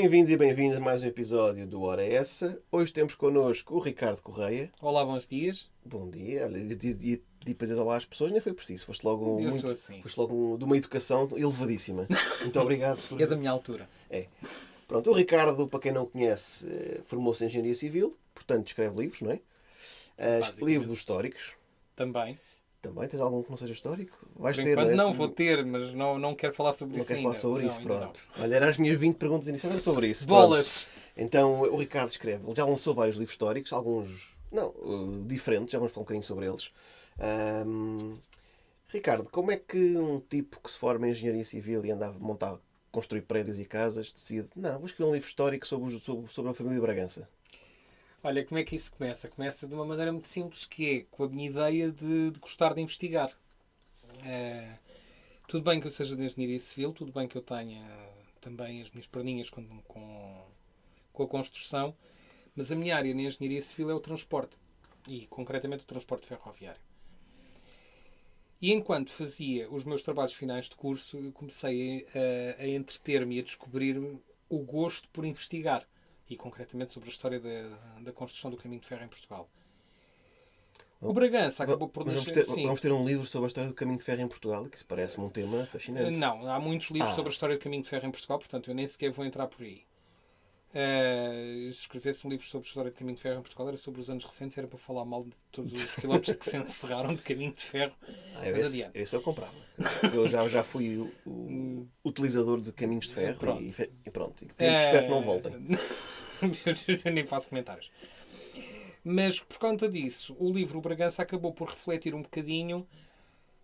Bem-vindos e bem-vindas a mais um episódio do Hora é Essa. Hoje temos connosco o Ricardo Correia. Olá, bons dias. Bom dia. Olha, de para dizer olá às pessoas nem foi preciso. Foste logo Eu sou assim. Foste logo de uma educação elevadíssima. Muito obrigado. É da minha altura. Pronto, o Ricardo, para quem não conhece, formou-se em Engenharia Civil, portanto escreve livros, não é? Basicamente. Livros históricos. Também. Também tens algum que não seja histórico? Vais Por ter, enquanto não é? não vou ter, mas não quero falar sobre Não isso quero ainda. falar sobre Não, isso, ainda pronto. Olha, eram as minhas 20 perguntas iniciais, era sobre isso. Bolas! Pronto. Então, o Ricardo escreve. Ele já lançou vários livros históricos, alguns diferentes, já vamos falar um bocadinho sobre eles. Ricardo, como é que um tipo que se forma em Engenharia Civil e anda a montar, construir prédios e casas, decide, não, vou escrever um livro histórico sobre a família de Bragança? Olha, como é que isso começa? Começa de uma maneira muito simples, que é com a minha ideia de gostar de investigar. Tudo bem que eu seja de Engenharia Civil, tudo bem que eu tenha também as minhas perninhas com a construção, mas a minha área na Engenharia Civil é o transporte, e concretamente o transporte ferroviário. E enquanto fazia os meus trabalhos finais de curso, eu comecei a entreter-me e a descobrir o gosto por investigar, e concretamente sobre a história da construção do caminho de ferro em Portugal. O Bragança acabou por Mas nascer... vamos ter um livro sobre a história do caminho de ferro em Portugal, que isso parece-me um tema fascinante. Não, há muitos livros sobre a história do caminho de ferro em Portugal, portanto eu nem sequer vou entrar por aí. Se escrevesse um livro sobre a história do caminho de ferro em Portugal, era sobre os anos recentes, era para falar mal de todos os quilómetros que se encerraram de caminho de ferro. Mas adiante. Esse eu comprava. Eu já fui o utilizador de caminhos de ferro e pronto. Espero que não voltem. Eu nem faço comentários. Mas por conta disso, o livro O Bragança acabou por refletir um bocadinho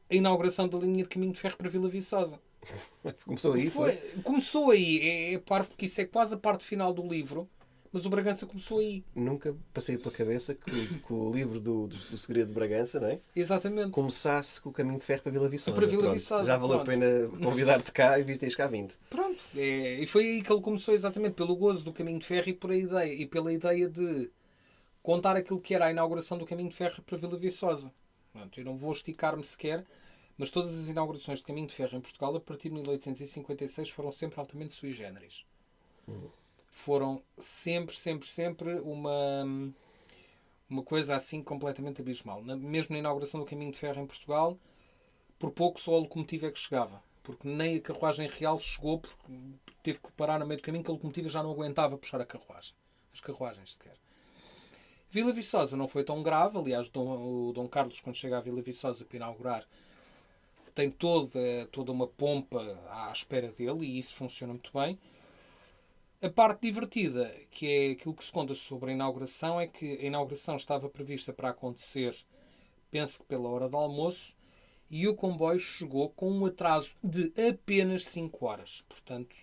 a inauguração da linha de caminho de ferro para Vila Viçosa. Começou aí, foi? Começou aí. É parvo porque isso é quase a parte final do livro, mas o Bragança começou aí. Nunca passei pela cabeça que o livro do Segredo de Bragança, não é? Exatamente. Começasse com o caminho de ferro para Vila Viçosa. Para Vila Pronto. Viçosa, Já valeu a pena convidar-te cá e tens cá vindo. Pronto. E foi aí que ele começou, exatamente pelo gozo do caminho de ferro e pela ideia de contar aquilo que era a inauguração do caminho de ferro para Vila Viçosa. Pronto, eu não vou esticar-me sequer, mas todas as inaugurações de caminho de ferro em Portugal, a partir de 1856, foram sempre altamente sui generis. Foram sempre uma coisa assim completamente abismal. Mesmo na inauguração do caminho de ferro em Portugal, por pouco só a locomotiva é que chegava. Porque nem a carruagem real chegou, porque teve que parar no meio do caminho, que a locomotiva já não aguentava puxar a carruagem. As carruagens sequer. Vila Viçosa não foi tão grave. Aliás, o Dom Carlos, quando chega a Vila Viçosa para inaugurar, tem toda uma pompa à espera dele, e isso funciona muito bem. A parte divertida, que é aquilo que se conta sobre a inauguração, é que a inauguração estava prevista para acontecer, penso que pela hora do almoço, e o comboio chegou com um atraso de apenas 5 horas. Portanto,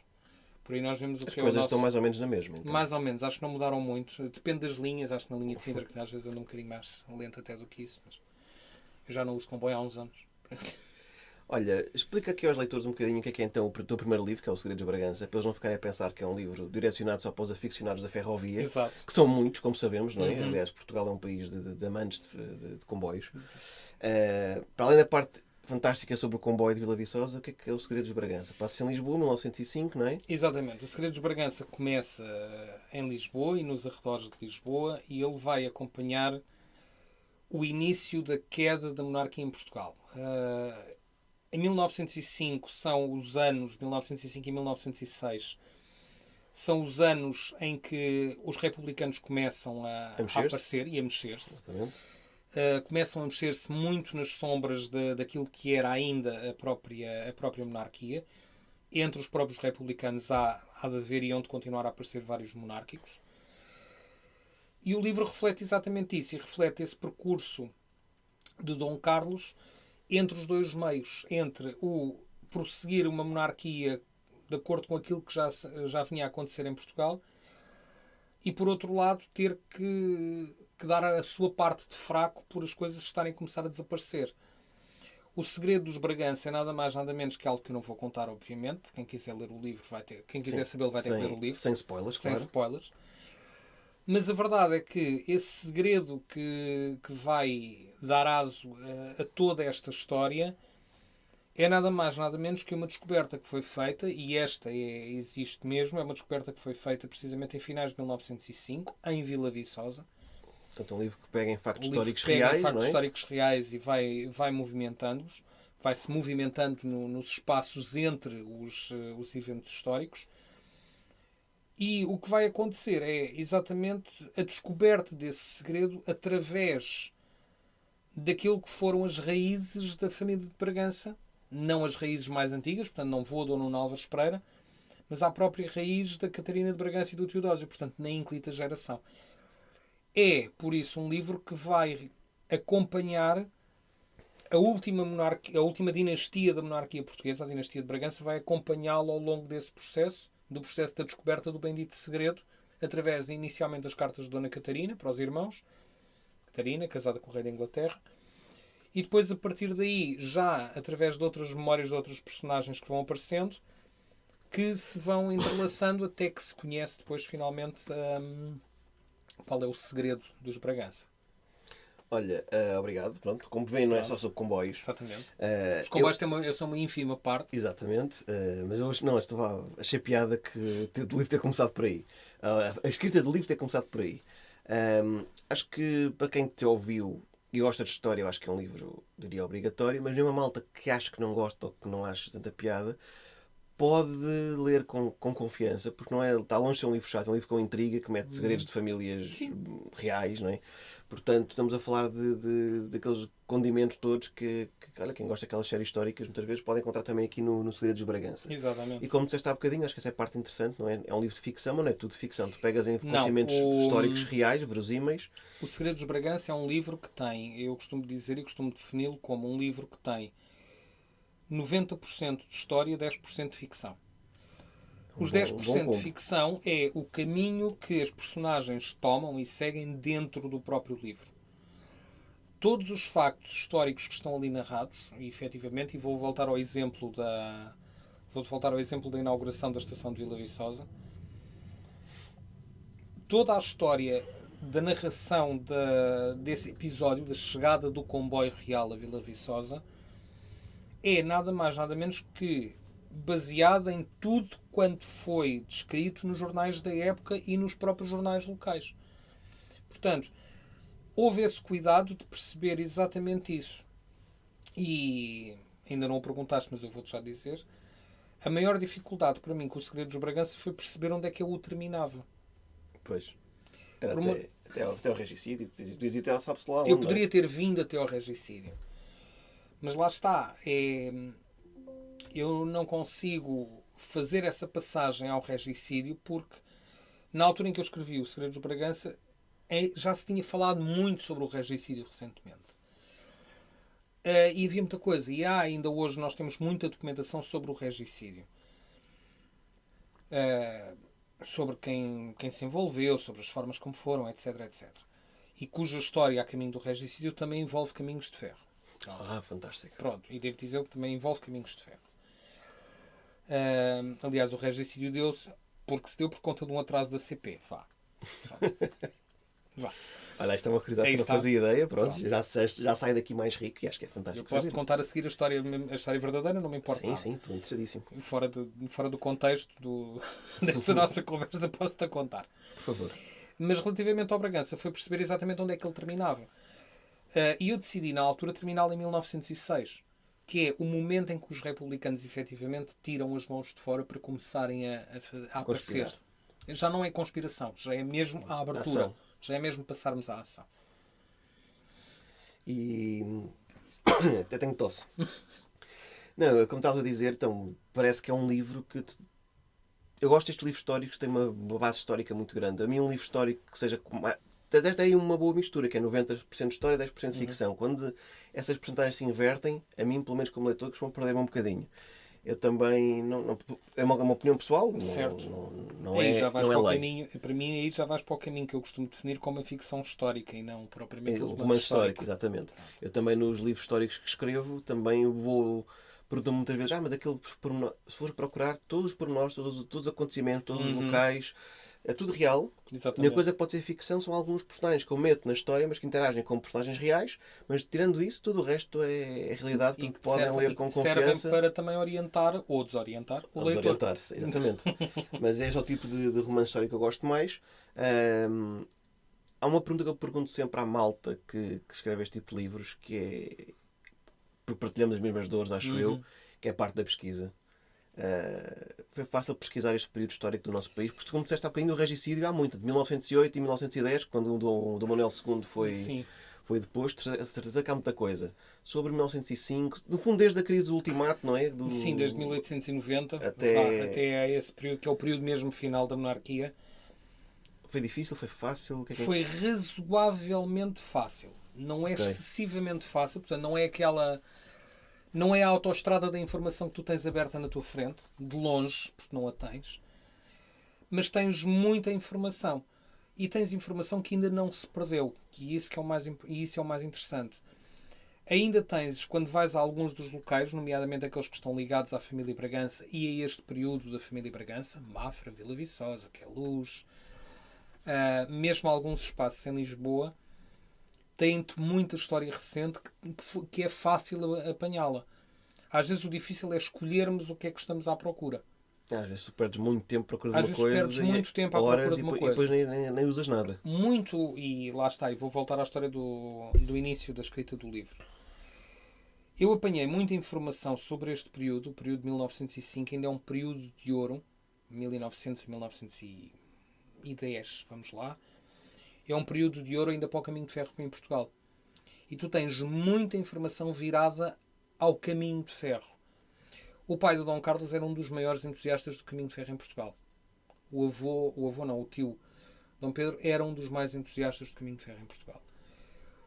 por aí nós vemos o que As coisas estão mais ou menos na mesma. Então. Mais ou menos, acho que não mudaram muito. Depende das linhas, acho que na linha de Sintra, que às vezes anda um bocadinho mais lento até do que isso, mas eu já não uso comboio há uns anos. Olha, explica aqui aos leitores um bocadinho o que é então o teu primeiro livro, que é O Segredo de Bragança, para eles não ficarem a pensar que é um livro direcionado só para os aficionados da ferrovia. Exato. Que são muitos, como sabemos, não é? Aliás, Portugal é um país de amantes de comboios. Para além da parte fantástica sobre o comboio de Vila Viçosa, o que é O Segredo de Bragança? Passa-se em Lisboa, 1905, não é? Exatamente. O Segredo de Bragança começa em Lisboa e nos arredores de Lisboa, e ele vai acompanhar o início da queda da monarquia em Portugal. Em 1905 são os anos, 1905 e 1906, são os anos em que os republicanos começam a aparecer e a mexer-se. Começam a mexer-se muito nas sombras daquilo que era ainda a própria monarquia. Entre os próprios republicanos há de haver e onde continuar a aparecer vários monárquicos. E o livro reflete exatamente isso, e reflete esse percurso de Dom Carlos entre os dois meios, entre o prosseguir uma monarquia de acordo com aquilo que já vinha a acontecer em Portugal, e por outro lado ter que dar a sua parte de fraco por as coisas estarem a começar a desaparecer. O Segredo dos Bragança é nada mais nada menos que algo que eu não vou contar, obviamente, porque quem quiser ler o livro quem quiser saber vai ter que ler o livro. Sem spoilers, sem claro. spoilers. Mas a verdade é que esse segredo que vai dar aso a toda esta história é nada mais, nada menos que uma descoberta que foi feita, e esta existe mesmo, é uma descoberta que foi feita precisamente em finais de 1905, em Vila Viçosa. Portanto, um livro que pega em factos Um livro históricos que pega em reais, factos não é? históricos reais e vai movimentando-os, vai-se movimentando nos espaços entre os eventos históricos. E o que vai acontecer é exatamente a descoberta desse segredo através daquilo que foram as raízes da família de Bragança, não as raízes mais antigas, portanto não vou do Nuno Álvares Pereira, mas à própria raiz da Catarina de Bragança e do Teodósio, portanto na ínclita geração. É, por isso, um livro que vai acompanhar a última dinastia da monarquia portuguesa, a dinastia de Bragança, vai acompanhá-lo ao longo desse processo, do processo da descoberta do bendito segredo, através inicialmente das cartas de Dona Catarina, para os irmãos, Catarina, casada com o rei da Inglaterra, e depois, a partir daí, já através de outras memórias de outros personagens que vão aparecendo, que se vão entrelaçando até que se conhece depois, finalmente, qual é o segredo dos Bragança. Olha, obrigado. Pronto, como vêem, não é só sobre comboios. Exatamente. Os comboios são uma ínfima parte. Exatamente, mas eu achei piada que o livro ter começado por aí. A escrita do livro ter começado por aí. Acho que para quem te ouviu e gosta de história, eu acho que é um livro, diria, obrigatório, mas nenhuma malta que acha que não gosta ou que não acha tanta piada pode ler com confiança, porque não é, está longe de ser um livro chato, é um livro com intriga, que mete segredos de famílias reais, não é? Portanto, estamos a falar daqueles condimentos todos olha, quem gosta daquelas séries históricas, muitas vezes pode encontrar também aqui no Segredo dos Bragança. Exatamente. E como disseste há bocadinho, acho que essa é a parte interessante, não é? É um livro de ficção, mas não é tudo ficção. Tu pegas em acontecimentos históricos reais, verosímeis. O Segredo dos Bragança é um livro que tem, eu costumo dizer e costumo defini-lo como um livro que tem 90% de história e 10% de ficção. Os 10% de ficção é o caminho que as personagens tomam e seguem dentro do próprio livro. Todos os factos históricos que estão ali narrados, e efetivamente, e vou voltar ao exemplo da inauguração da estação de Vila Viçosa, toda a história da narração desse episódio, da chegada do comboio real a Vila Viçosa, é nada mais, nada menos que baseada em tudo quanto foi descrito nos jornais da época e nos próprios jornais locais. Portanto, houve esse cuidado de perceber exatamente isso. E ainda não o perguntaste, mas eu vou-te já dizer. A maior dificuldade para mim com o Segredo dos Bragança foi perceber onde é que eu o terminava. Pois. Até ao regicídio. Sabe-se lá onde. Eu poderia ter vindo até ao regicídio. Mas lá está. Eu não consigo fazer essa passagem ao regicídio porque na altura em que eu escrevi o Segredo dos Bragança já se tinha falado muito sobre o regicídio recentemente. E havia muita coisa. E ainda hoje nós temos muita documentação sobre o regicídio. Sobre quem se envolveu, sobre as formas como foram, etc, etc. E cuja história a caminho do regicídio também envolve caminhos de ferro. Fantástico. Pronto, e devo dizer que também envolve caminhos de ferro. Aliás, o regicídio deu-se porque se deu por conta de um atraso da CP. Vá. Olha, isto é uma curiosidade que eu não fazia ideia. Pronto, já sai daqui mais rico e acho que é fantástico. Eu posso-te contar a seguir a história verdadeira, não me importa. Sim, estou interessadíssimo. Fora do contexto desta nossa conversa, posso-te a contar. Por favor. Mas relativamente ao Bragança, foi perceber exatamente onde é que ele terminava. E eu decidi, na altura, terminá-lo em 1906, que é o momento em que os republicanos efetivamente tiram as mãos de fora para começarem a aparecer. Já não é conspiração, já é mesmo a abertura. Ação. Já é mesmo passarmos à ação. E até tenho tosse. Não, como estavas a dizer, então, parece que é um livro que... Eu gosto destes livros históricos que têm uma base histórica muito grande. A mim um livro histórico que seja... Até tem uma boa mistura, que é 90% história e 10% ficção. Quando essas porcentagens se invertem, a mim, pelo menos como leitor, costumam perder-me um bocadinho. Eu também... é uma opinião pessoal. Certo. Não é lei. Caminho, para mim, aí já vais para o caminho que eu costumo definir como a ficção histórica e não propriamente o romance histórico. Exatamente. Eu também, nos livros históricos que escrevo, também vou... Pergunto-me muitas vezes, mas daquele pormenor, se fores procurar todos os pormenores, todos os acontecimentos, todos os locais, É tudo real. A única Exatamente. coisa que pode ser ficção são alguns personagens que eu meto na história, mas que interagem com personagens reais. Mas tirando isso, tudo o resto é realidade, E porque que podem ler e com que servem confiança. para também orientar ou desorientar o Vamos leitor. orientar, exatamente. Mas este é o tipo de romance histórico que eu gosto mais. Há uma pergunta que eu pergunto sempre à malta que escreve este tipo de livros, que é, porque partilhamos as mesmas dores, acho eu, que é a parte da pesquisa. Foi fácil pesquisar este período histórico do nosso país, porque como disseste há bocadinho, o regicídio há muito, de 1908 e 1910, quando o Dom Manuel II Sim. foi deposto, a certeza que há muita coisa. Sobre 1905, no fundo desde a crise do ultimato, não é? Sim, desde 1890 Até... até a esse período, que é o período mesmo final da monarquia. Foi difícil, foi fácil? O que é que... Foi razoavelmente fácil. Não é Ok. excessivamente fácil, portanto, não é aquela. Não é a autoestrada da informação que tu tens aberta na tua frente, de longe, porque não a tens, mas tens muita informação. E tens informação que ainda não se perdeu. E isso, isso é o mais interessante. Ainda tens, quando vais a alguns dos locais, nomeadamente aqueles que estão ligados à família Bragança e a este período da família Bragança, Mafra, Vila Viçosa, Queluz, mesmo alguns espaços em Lisboa, têm-te muita história recente que é fácil apanhá-la. Às vezes o difícil é escolhermos o que é que estamos à procura. Às vezes tu perdes muito tempo à procura de Às uma vezes coisa perdes muito tempo à horas procura de uma e depois coisa. nem usas nada. Muito, e lá está, e vou voltar à história do início da escrita do livro. Eu apanhei muita informação sobre este período, o período de 1905, ainda é um período de ouro, 1900 e 1910, vamos lá. É um período de ouro ainda para o caminho de ferro em Portugal. E tu tens muita informação virada ao caminho de ferro. O pai do Dom Carlos era um dos maiores entusiastas do caminho de ferro em Portugal. O tio Dom Pedro era um dos mais entusiastas do caminho de ferro em Portugal.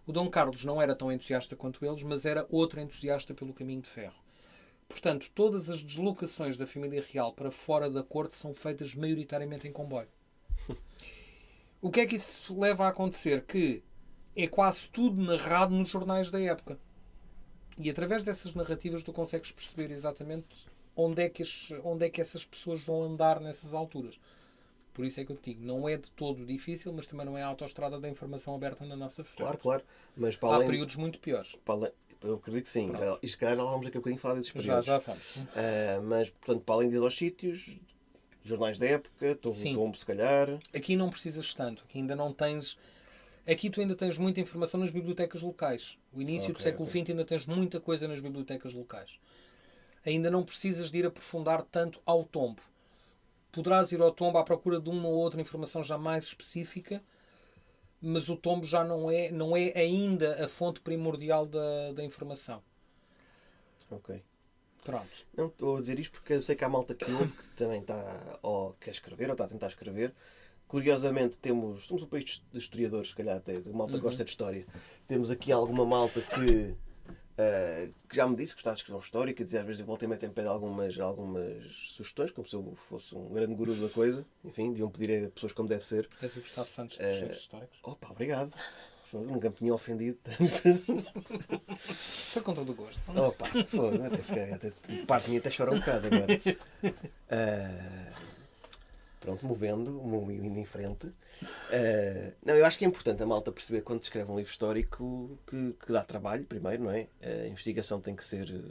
O Dom Carlos não era tão entusiasta quanto eles, mas era outro entusiasta pelo caminho de ferro. Portanto, todas as deslocações da família real para fora da corte são feitas maioritariamente em comboio. O que é que isso leva a acontecer? Que é quase tudo narrado nos jornais da época. E através dessas narrativas tu consegues perceber exatamente onde é que essas pessoas vão andar nessas alturas. Por isso é que eu te digo, não é de todo difícil, mas também não é a autoestrada da informação aberta na nossa frente. Claro. Mas para Há além... períodos muito piores. Eu acredito que sim. Pronto. E se calhar já vamos daqui a bocadinho falar desses períodos. Já vamos. Mas, portanto, para além de ir aos sítios, jornais da época, Tombo, se calhar... Aqui não precisas tanto. Aqui ainda não tens... Aqui tu ainda tens muita informação nas bibliotecas locais. O início do século XX ainda tens muita coisa nas bibliotecas locais. Ainda não precisas de ir aprofundar tanto ao tombo. Poderás ir ao tombo à procura de uma ou outra informação já mais específica, mas o tombo já não é ainda a fonte primordial da informação. Ok. Pronto. Não estou a dizer isto porque eu sei que há malta que ouve que também está ou quer escrever ou está a tentar escrever. Curiosamente temos um país de historiadores, se calhar até, de malta que gosta de história. Temos aqui alguma malta que já me disse que está a escrever uma história, que às vezes volta e meia pede algumas sugestões, como se eu fosse um grande guru da coisa. Enfim, deviam pedir a pessoas como deve ser. És o Gustavo Santos dos livros históricos? Opa, obrigado. Nunca me tinha ofendido tanto. Foi com todo o gosto. Opa, fogo, até tinha até chorar um bocado agora. Pronto, indo em frente. Não, eu acho que é importante a malta perceber quando se escreve um livro histórico que dá trabalho, primeiro, não é? A investigação tem que ser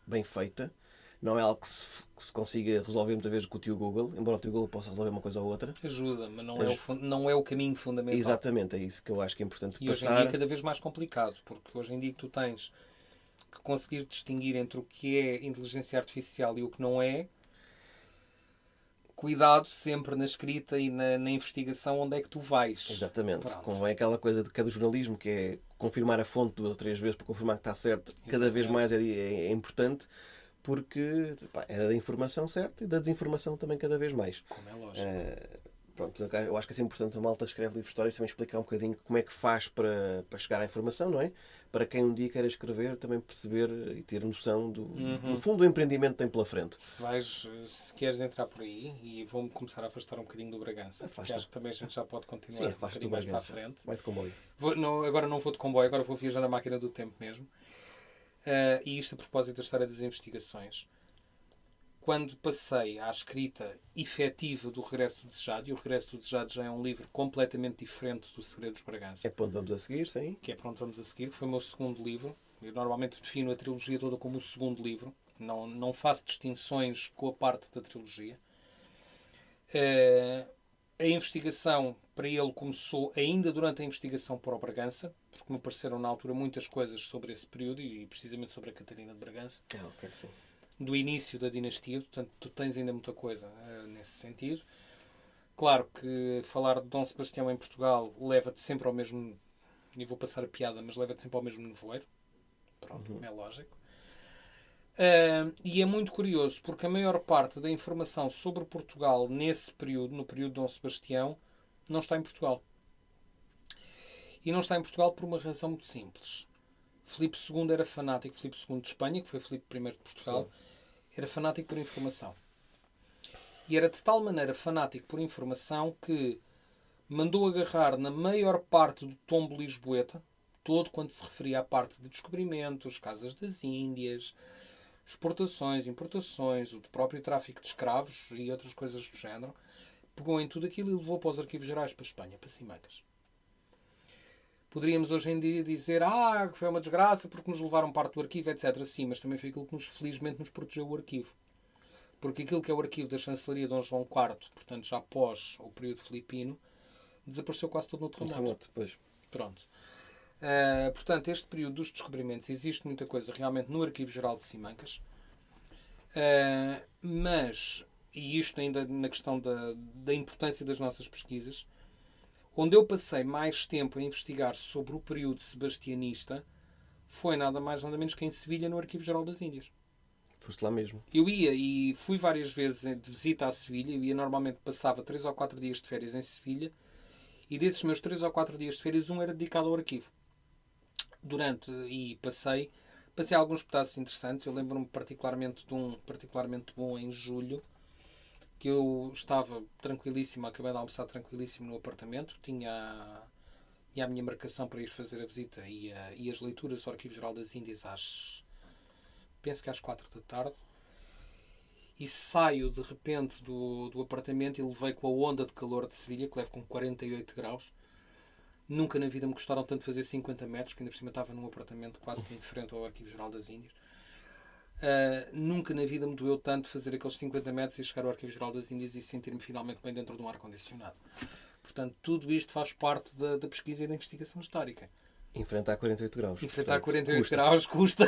bem feita. Não é algo que se consiga resolver muitas vezes com o tio Google, embora o tio Google possa resolver uma coisa ou outra. Ajuda, mas não é o caminho fundamental. Exatamente, é isso que eu acho que é importante e passar. Hoje em dia é cada vez mais complicado, porque hoje em dia tu tens que conseguir distinguir entre o que é inteligência artificial e o que não é. Cuidado sempre na escrita e na investigação onde é que tu vais. Exatamente. Pronto. Convém aquela coisa de cada jornalismo que é confirmar a fonte 2 ou 3 vezes para confirmar que está certo. Cada vez mais é importante porque era da informação certa e da desinformação também cada vez mais. Como é lógico. Pronto, eu acho que é importante a malta escreve livros históricos também explicar um bocadinho como é que faz para chegar à informação, não é? Para quem um dia quer escrever também perceber e ter noção no fundo do empreendimento que tem pela frente. Se queres entrar por aí, e vou-me começar a afastar um bocadinho do Bragança, porque acho que também a gente já pode continuar um bocadinho mais para a frente. Vai de comboio. Agora não vou de comboio, agora vou viajar na máquina do tempo mesmo. E isto a propósito da história das investigações. quando passei à escrita efetiva do Regresso do Desejado, e o Regresso do Desejado já é um livro completamente diferente do Segredo dos Bragança. É para onde vamos a seguir, sim. Que é para onde vamos a seguir, que foi o meu segundo livro. Eu normalmente defino a trilogia toda como o segundo livro. Não faço distinções com a parte da trilogia. A investigação para ele começou ainda durante a investigação para o Bragança, porque me apareceram na altura muitas coisas sobre esse período e precisamente sobre a Catarina de Bragança. Ok, sim. Do início da dinastia, portanto tu tens ainda muita coisa nesse sentido. Claro que falar de Dom Sebastião em Portugal leva-te sempre ao mesmo, e vou passar a piada, mas leva-te sempre ao mesmo nevoeiro. Pronto, é lógico. E é muito curioso, porque a maior parte da informação sobre Portugal nesse período, no período de Dom Sebastião, não está em Portugal. E não está em Portugal por uma razão muito simples. Filipe II era fanático, Filipe II de Espanha, que foi Filipe I de Portugal, era fanático por informação. E era de tal maneira fanático por informação que mandou agarrar na maior parte do tombo lisboeta, todo quando se referia à parte de descobrimentos, casas das Índias, exportações, importações, o próprio tráfico de escravos e outras coisas do género, pegou em tudo aquilo e levou para os arquivos gerais para a Espanha, para Simancas. Poderíamos hoje em dia dizer que foi uma desgraça porque nos levaram parte do arquivo, etc. Sim, mas também foi aquilo que felizmente nos protegeu o arquivo. Porque aquilo que é o arquivo da chancelaria de Dom João IV, portanto já após o período filipino, desapareceu quase todo no terremoto. Depois. Pronto. Portanto, este período dos descobrimentos, existe muita coisa realmente no Arquivo Geral de Simancas. Mas, e isto ainda na questão da importância das nossas pesquisas, onde eu passei mais tempo a investigar sobre o período sebastianista foi nada mais nada menos que em Sevilha, no Arquivo Geral das Índias. Foste lá mesmo. Eu ia e fui várias vezes de visita a Sevilha. Eu ia normalmente, passava 3 ou 4 dias de férias em Sevilha, e desses meus 3 ou 4 dias de férias, um era dedicado ao arquivo. Passei alguns pedaços interessantes. Eu lembro-me particularmente de um particularmente bom em julho, que eu estava tranquilíssimo, acabei de almoçar tranquilíssimo no apartamento, tinha a minha marcação para ir fazer a visita e as leituras ao Arquivo Geral das Índias penso que às 4 da tarde, e saio de repente do apartamento e levei com a onda de calor de Sevilha, que levo com 48 graus. Nunca na vida me gostaram tanto de fazer 50 metros, que ainda por cima estava num apartamento quase que em frente ao Arquivo Geral das Índias. Nunca na vida me doeu tanto fazer aqueles 50 metros e chegar ao Arquivo Geral das Índias e sentir-me finalmente bem dentro de um ar-condicionado. Portanto, tudo isto faz parte da pesquisa e da investigação histórica. Enfrentar 48 graus. Enfrentar 48 graus custa.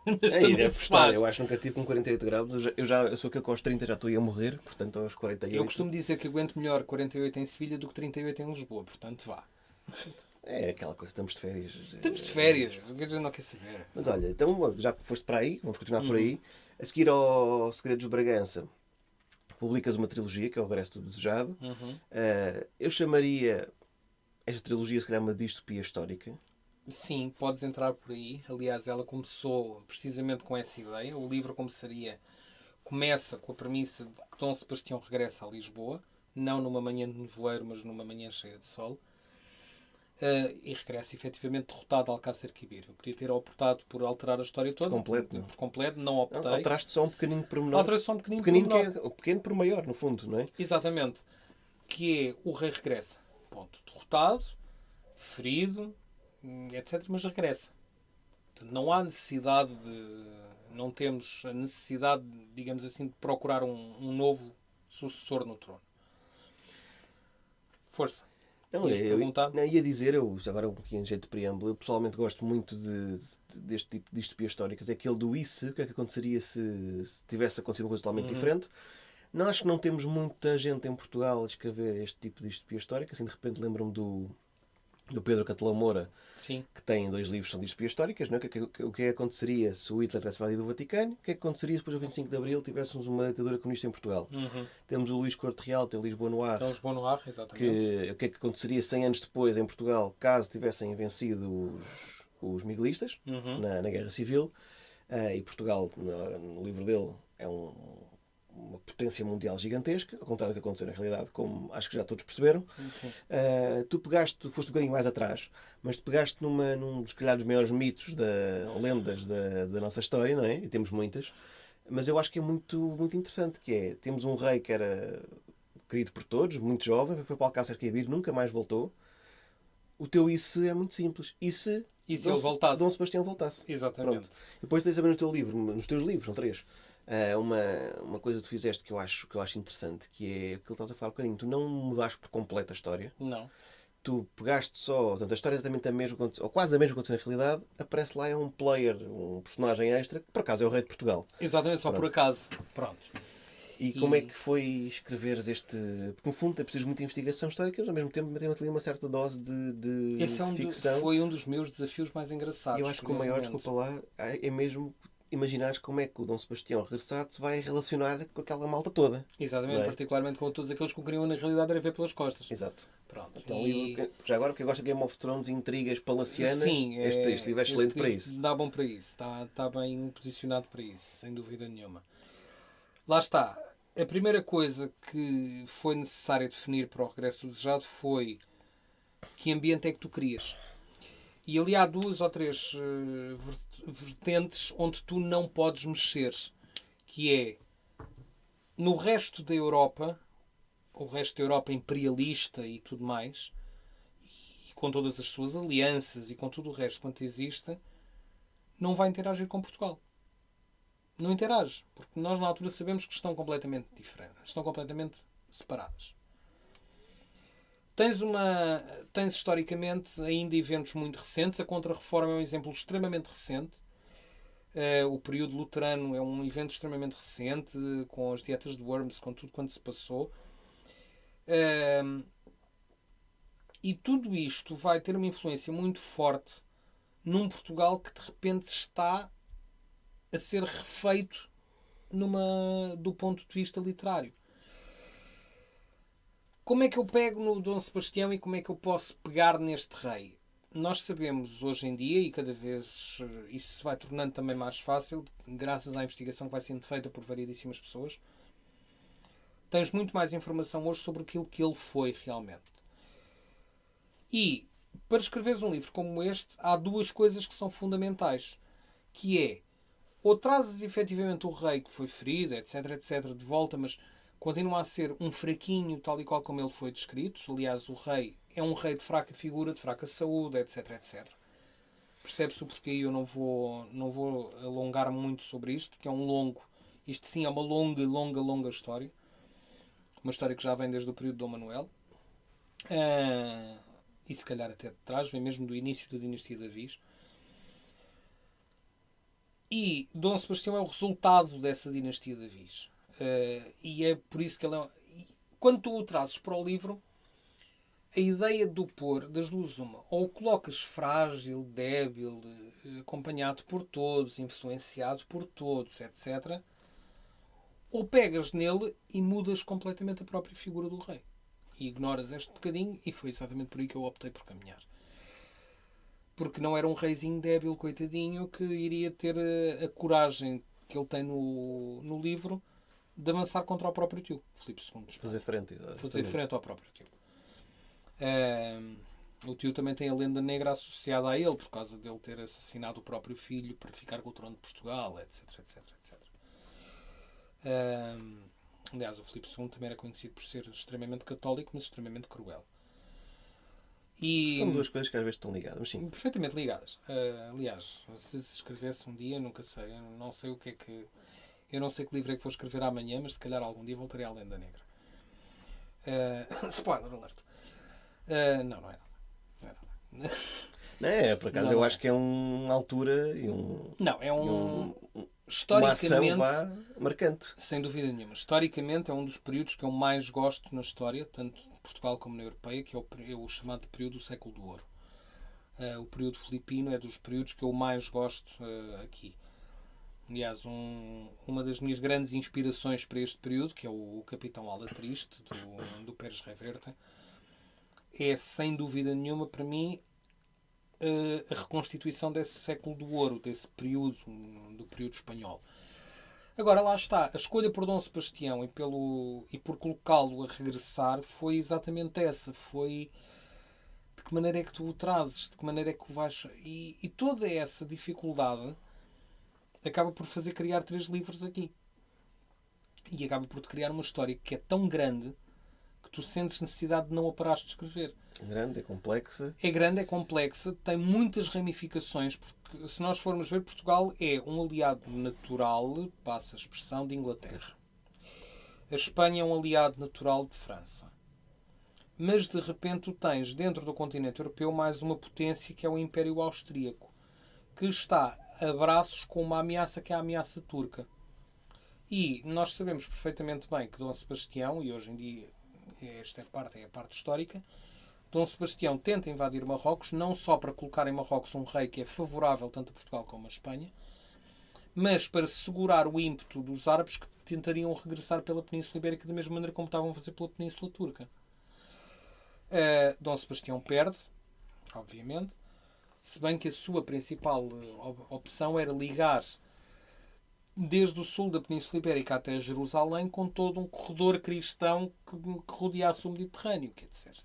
Mas deve custar. Eu acho que nunca tive com 48 graus. Eu sou aquele que aos 30 já estou a morrer, portanto aos 48. Eu costumo dizer que aguento melhor 48 em Sevilha do que 38 em Lisboa, portanto vá. É aquela coisa, estamos de férias. Estamos de férias, a gente não quer saber. Mas olha, então já que foste para aí, vamos continuar por aí. A seguir ao Segredos de Bragança, publicas uma trilogia, que é o Regresso do Desejado. Eu chamaria esta trilogia, se calhar, uma distopia histórica. Sim, podes entrar por aí. Aliás, ela começou precisamente com essa ideia. O livro começa com a premissa de que Dom Sebastião regressa a Lisboa, não numa manhã de nevoeiro, mas numa manhã cheia de sol. E regressa efetivamente derrotado a Alcácer Quibir. Eu podia ter optado por alterar a história toda. Por completo, não optei. Não, alteraste só um pequenino pormenor. Alterei só um pequenino pormenor. Que é o pequeno por maior, no fundo, não é? Exatamente. Que é o rei regressa. Ponto. Derrotado, ferido, etc. Mas regressa. Não há necessidade não temos a necessidade, digamos assim, de procurar um novo sucessor no trono. Força. Não, eu ia dizer, agora um pouquinho em jeito de preâmbulo, eu pessoalmente gosto muito deste tipo de distopias históricas, é aquele do e se, o que é que aconteceria se tivesse acontecido uma coisa totalmente diferente. Não, acho que não temos muita gente em Portugal a escrever este tipo de distopia histórica, assim de repente lembro-me do Pedro Catalão Moura, Sim. que tem 2 livros que são distopias históricas, não é? O que aconteceria se o Hitler tivesse invadido o Vaticano, o que aconteceria se depois do 25 de Abril tivéssemos uma ditadura comunista em Portugal. Temos o Luís Corte Real, tem o Lisboa no Ar, exatamente. O que é que aconteceria 100 anos depois em Portugal, caso tivessem vencido os miguelistas na Guerra Civil, e Portugal, no livro dele, é uma potência mundial gigantesca, ao contrário do que aconteceu na realidade, como acho que já todos perceberam. Tu foste um bocadinho mais atrás, mas tu pegaste num dos, calhar, dos maiores mitos, lendas da nossa história, não é? E temos muitas, Mas eu acho que é muito, muito interessante, que é, temos um rei que era querido por todos, muito jovem, foi para Alcácer Quibir, nunca mais voltou. O teu e se é muito simples. E se E se ele Dom voltasse? Sebastião voltasse? Pronto. Exatamente. E depois tens também no teu livro, nos teus livros, são três, uma, uma coisa que tu fizeste que eu acho interessante, que é aquilo que estás a falar um bocadinho. Tu não mudaste por completo a história. Não. Tu pegaste só, portanto, a história é exatamente a mesma, ou quase a mesma que aconteceu na realidade, aparece lá é um player, um personagem extra, que por acaso é o rei de Portugal. Exatamente, só por Pronto. acaso. Pronto. E como é que foi escreveres este. Porque no fundo é preciso muita investigação histórica, mas ao mesmo tempo tem ali uma certa dose Esse é de ficção. foi um dos meus desafios mais E engraçados. eu acho que o maior, desculpa lá, é mesmo imaginares como é que o Dom Sebastião regressado se vai relacionar com aquela malta toda. Exatamente, Não é? particularmente com todos aqueles que o queriam na realidade era ver pelas costas. Exato. Pronto. Então, livro, já agora, porque eu gosto de Game of Thrones e intrigas palacianas, Sim, este livro é excelente este para livro isso. dá bom para isso. Está bem posicionado para isso, sem dúvida nenhuma. Lá está. A primeira coisa que foi necessária definir para o Regresso Desejado foi que ambiente é que tu querias. E ali há duas ou três vertentes onde tu não podes mexer, que é no resto da Europa, o resto da Europa imperialista e tudo mais, e com todas as suas alianças e com tudo o resto quanto existe, não vai interagir com Portugal. Não interage, porque nós na altura sabemos que estão completamente diferentes, estão completamente separadas. Tens historicamente ainda eventos muito recentes. A Contra-Reforma é um exemplo extremamente recente. O período luterano é um evento extremamente recente, com as dietas de Worms, com tudo quanto se passou. E tudo isto vai ter uma influência muito forte num Portugal que de repente está a ser refeito do ponto de vista literário. Como é que eu pego no Dom Sebastião e como é que eu posso pegar neste rei? Nós sabemos hoje em dia, e cada vez isso se vai tornando também mais fácil, graças à investigação que vai sendo feita por variedíssimas pessoas, tens muito mais informação hoje sobre aquilo que ele foi realmente. E, para escreveres um livro como este, há duas coisas que são fundamentais, que é, ou trazes efetivamente o rei que foi ferido, etc, etc, de volta, mas continua a ser um fraquinho, tal e qual como ele foi descrito. Aliás, o rei é um rei de fraca figura, de fraca saúde, etc, etc. Percebe-se o porquê, eu não vou alongar muito sobre isto, porque é um longo... Isto sim é uma longa, longa, longa história. Uma história que já vem desde o período de Dom Manuel. E se calhar até de trás, vem mesmo do início da dinastia de Avis. E Dom Sebastião é o resultado dessa dinastia de Avis. E é por isso que ele é... Quando tu o trazes para o livro, a ideia do pôr das luzes uma, ou o colocas frágil, débil, acompanhado por todos, influenciado por todos, etc. Ou pegas nele e mudas completamente a própria figura do rei. E ignoras este bocadinho, e foi exatamente por aí que eu optei por caminhar. Porque não era um reizinho débil, coitadinho, que iria ter a coragem que ele tem no livro de avançar contra o próprio tio, Filipe II. Fazer frente. Fazer frente ao próprio tio. O tio também tem a lenda negra associada a ele, por causa dele ter assassinado o próprio filho para ficar com o trono de Portugal, etc, etc, etc. Aliás, o Filipe II também era conhecido por ser extremamente católico, mas extremamente cruel. E, são duas coisas que às vezes estão ligadas, mas sim. Perfeitamente ligadas. Aliás, se escrevesse um dia, nunca sei, eu não sei o que é que... Eu não sei que livro é que vou escrever amanhã, mas se calhar algum dia voltarei à Lenda Negra. Spoiler alert. Não é nada. Não é nada. Não é, por acaso Não, eu não acho que é uma altura e um. Não, é uma historicamente, ação marcante. sem dúvida nenhuma. Historicamente é um dos períodos que eu mais gosto na história, tanto de Portugal como na Europeia, que é o chamado período do século do ouro. O período filipino é dos períodos que eu mais gosto aqui. Aliás, uma das minhas grandes inspirações para este período, que é o Capitão Ala Triste, do Pérez Reverte, é sem dúvida nenhuma para mim a reconstituição desse século do ouro, desse período, do período espanhol. Agora, lá está, a escolha por Dom Sebastião e por colocá-lo a regressar foi exatamente essa. Foi de que maneira é que tu o trazes, de que maneira é que o vais... E toda essa dificuldade acaba por fazer criar 3 livros aqui. E acaba por te criar uma história que é tão grande que tu sentes necessidade de não a parares de escrever. Grande, é complexa. É grande, é complexa, tem muitas ramificações, porque se nós formos ver, Portugal é um aliado natural, passa a expressão, de Inglaterra. A Espanha é um aliado natural de França. Mas de repente tu tens dentro do continente europeu mais uma potência que é o Império Austríaco, que está a braços com uma ameaça que é a ameaça turca. E nós sabemos perfeitamente bem que Dom Sebastião, e hoje em dia esta é a parte histórica, Dom Sebastião tenta invadir Marrocos, não só para colocar em Marrocos um rei que é favorável tanto a Portugal como a Espanha, mas para segurar o ímpeto dos árabes que tentariam regressar pela Península Ibérica da mesma maneira como estavam a fazer pela Península Turca. Dom Sebastião perde, obviamente, se bem que a sua principal opção era ligar desde o sul da Península Ibérica até Jerusalém com todo um corredor cristão que rodeasse o Mediterrâneo. Quer dizer,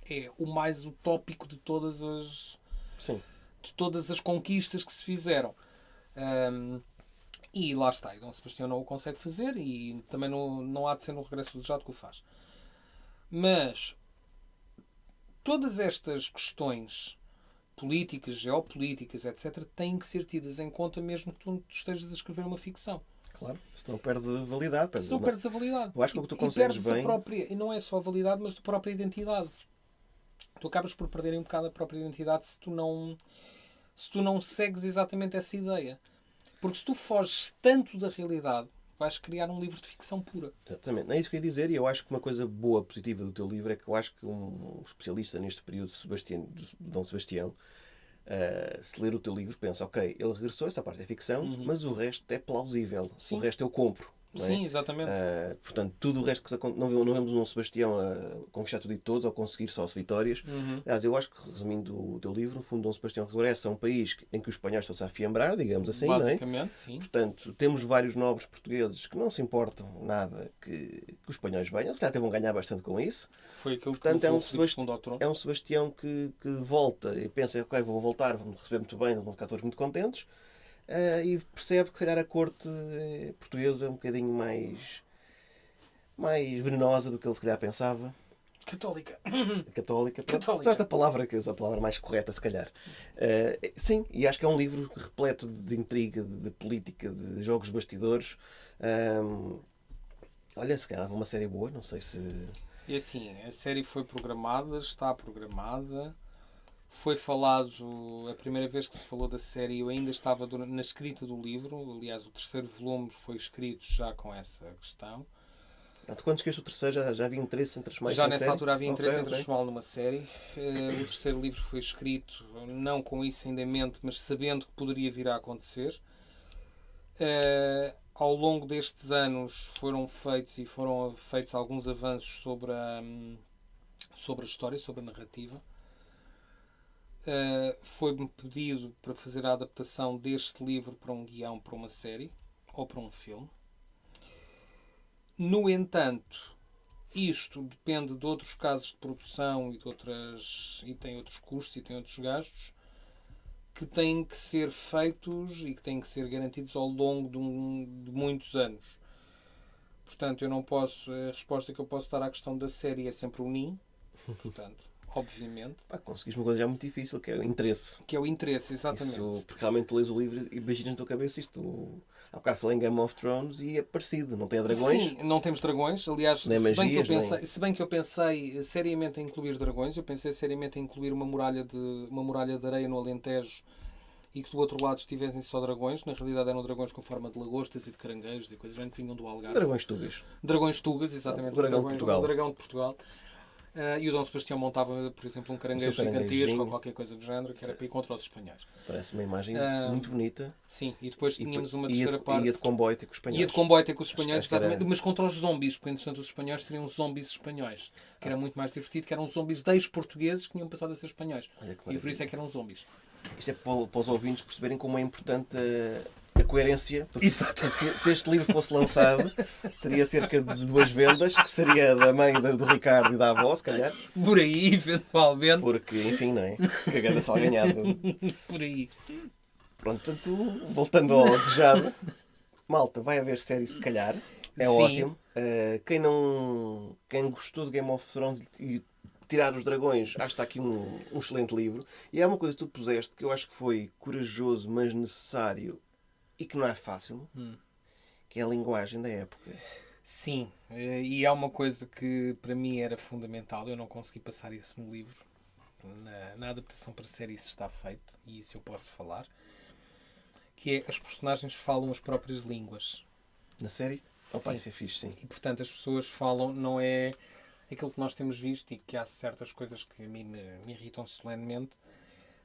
é o mais utópico de todas as conquistas que se fizeram. E lá está. E Dom Sebastião não o consegue fazer e também não há de ser no regresso do Jado que o faz. Mas todas estas questões políticas, geopolíticas, etc., têm que ser tidas em conta mesmo que tu estejas a escrever uma ficção. Claro, senão perde validade. Senão perdes a validade. Eu acho que o que tu consegues bem... E não é só a validade, mas a própria identidade. Tu acabas por perder um bocado a própria identidade se tu não segues exatamente essa ideia. Porque se tu foges tanto da realidade, vais criar um livro de ficção pura. Exatamente. É isso que eu ia dizer, e eu acho que uma coisa boa, positiva do teu livro é que eu acho que um especialista neste período de Dom Sebastião, se ler o teu livro, pensa, ok, ele regressou, essa parte é ficção, mas o resto é plausível. Sim. O resto eu compro. Não é? Sim, exatamente. Portanto, tudo o resto que não vemos o Dom Sebastião a conquistar tudo e todos, ou conseguir só vitórias. Aliás, eu acho que, resumindo o teu livro, no fundo, Dom Sebastião regressa a um país em que os espanhóis estão-se a afiembrar, digamos assim. Basicamente, não é? sim. Portanto, temos vários nobres portugueses que não se importam nada que os espanhóis venham, até vão ganhar bastante com isso. Foi aquilo Portanto, que é um Sebastião que volta e pensa, ok, vou voltar, vão-me receber muito bem, vão ficar todos muito contentes. E percebe que, se calhar, a corte portuguesa é um bocadinho mais venenosa do que ele, se calhar, pensava. Católica. Católica. Esta palavra, que é a palavra mais correta, se calhar. Sim, e acho que é um livro repleto de intriga, de política, de jogos de bastidores. Olha, se calhar uma série boa, não sei se... E assim, a série foi programada, está programada. Foi falado, a primeira vez que se falou da série, eu ainda estava na escrita do livro. Aliás, o 3º volume foi escrito já com essa questão. Quando esqueces o 3º, já havia interesse entre as mais já nessa altura havia interesse entre as numa série. O 3º livro foi escrito, não com isso ainda em mente, mas sabendo que poderia vir a acontecer. Ao longo destes anos foram feitos alguns avanços sobre a história, sobre a narrativa. Foi-me pedido para fazer a adaptação deste livro para um guião, para uma série ou para um filme. No entanto, isto depende de outros casos de produção e tem outros custos e tem outros gastos que têm que ser feitos e que têm que ser garantidos ao longo de muitos anos. Portanto, a resposta que eu posso dar à questão da série é sempre o NIM. Portanto, obviamente. Conseguiste uma coisa já muito difícil, que é o interesse. Que é o interesse, exatamente. Isso, porque realmente tu lês o livro e imaginas na tua cabeça isto. Há bocado falei em Game of Thrones e é parecido. Não tem dragões. Sim, não temos dragões. Aliás, nem magias, se bem que eu pensei seriamente em incluir dragões, eu pensei seriamente em incluir uma muralha de areia no Alentejo e que do outro lado estivessem só dragões. Na realidade eram dragões com forma de lagostas e de caranguejos e coisas que vinham do Algarve. Dragões tugas. Dragões tugas, exatamente. O dragão de Portugal. O dragão de Portugal. E o Dom Sebastião montava, por exemplo, um caranguejo gigantesco ou qualquer coisa do género, que era para ir contra os espanhóis. Parece uma imagem muito bonita. Sim, e depois tínhamos uma terceira parte. Ia de comboio ter com os espanhóis. Ia de comboio ter com os espanhóis, exatamente, mas contra os zombies, porque, entretanto, os espanhóis seriam zombies espanhóis, que era muito mais divertido, que eram zombies portugueses que tinham passado a ser espanhóis. E por isso é que eram zombies. Isto é para os ouvintes perceberem como é importante a coerência. Exato. Se este livro fosse lançado, teria cerca de 2 vendas, que seria da mãe do Ricardo e da avó, se calhar. Por aí, eventualmente. Porque, enfim, não é? Cagada só ganhado. Por aí. Pronto, portanto, voltando ao desejado, malta, vai haver série se calhar. É Sim. ótimo. Quem gostou de Game of Thrones e Tirar os Dragões, acho que está aqui um excelente livro. E é uma coisa que tu puseste que eu acho que foi corajoso, mas necessário e que não é fácil, que é a linguagem da época. Sim, e há uma coisa que para mim era fundamental, eu não consegui passar isso no livro. Na adaptação para série isso está feito, e isso eu posso falar, que é as personagens falam as próprias línguas. Na série? Opa, Sim. isso é fixe, sim. E portanto as pessoas falam, não é aquilo que nós temos visto, e que há certas coisas que a mim me irritam solenemente.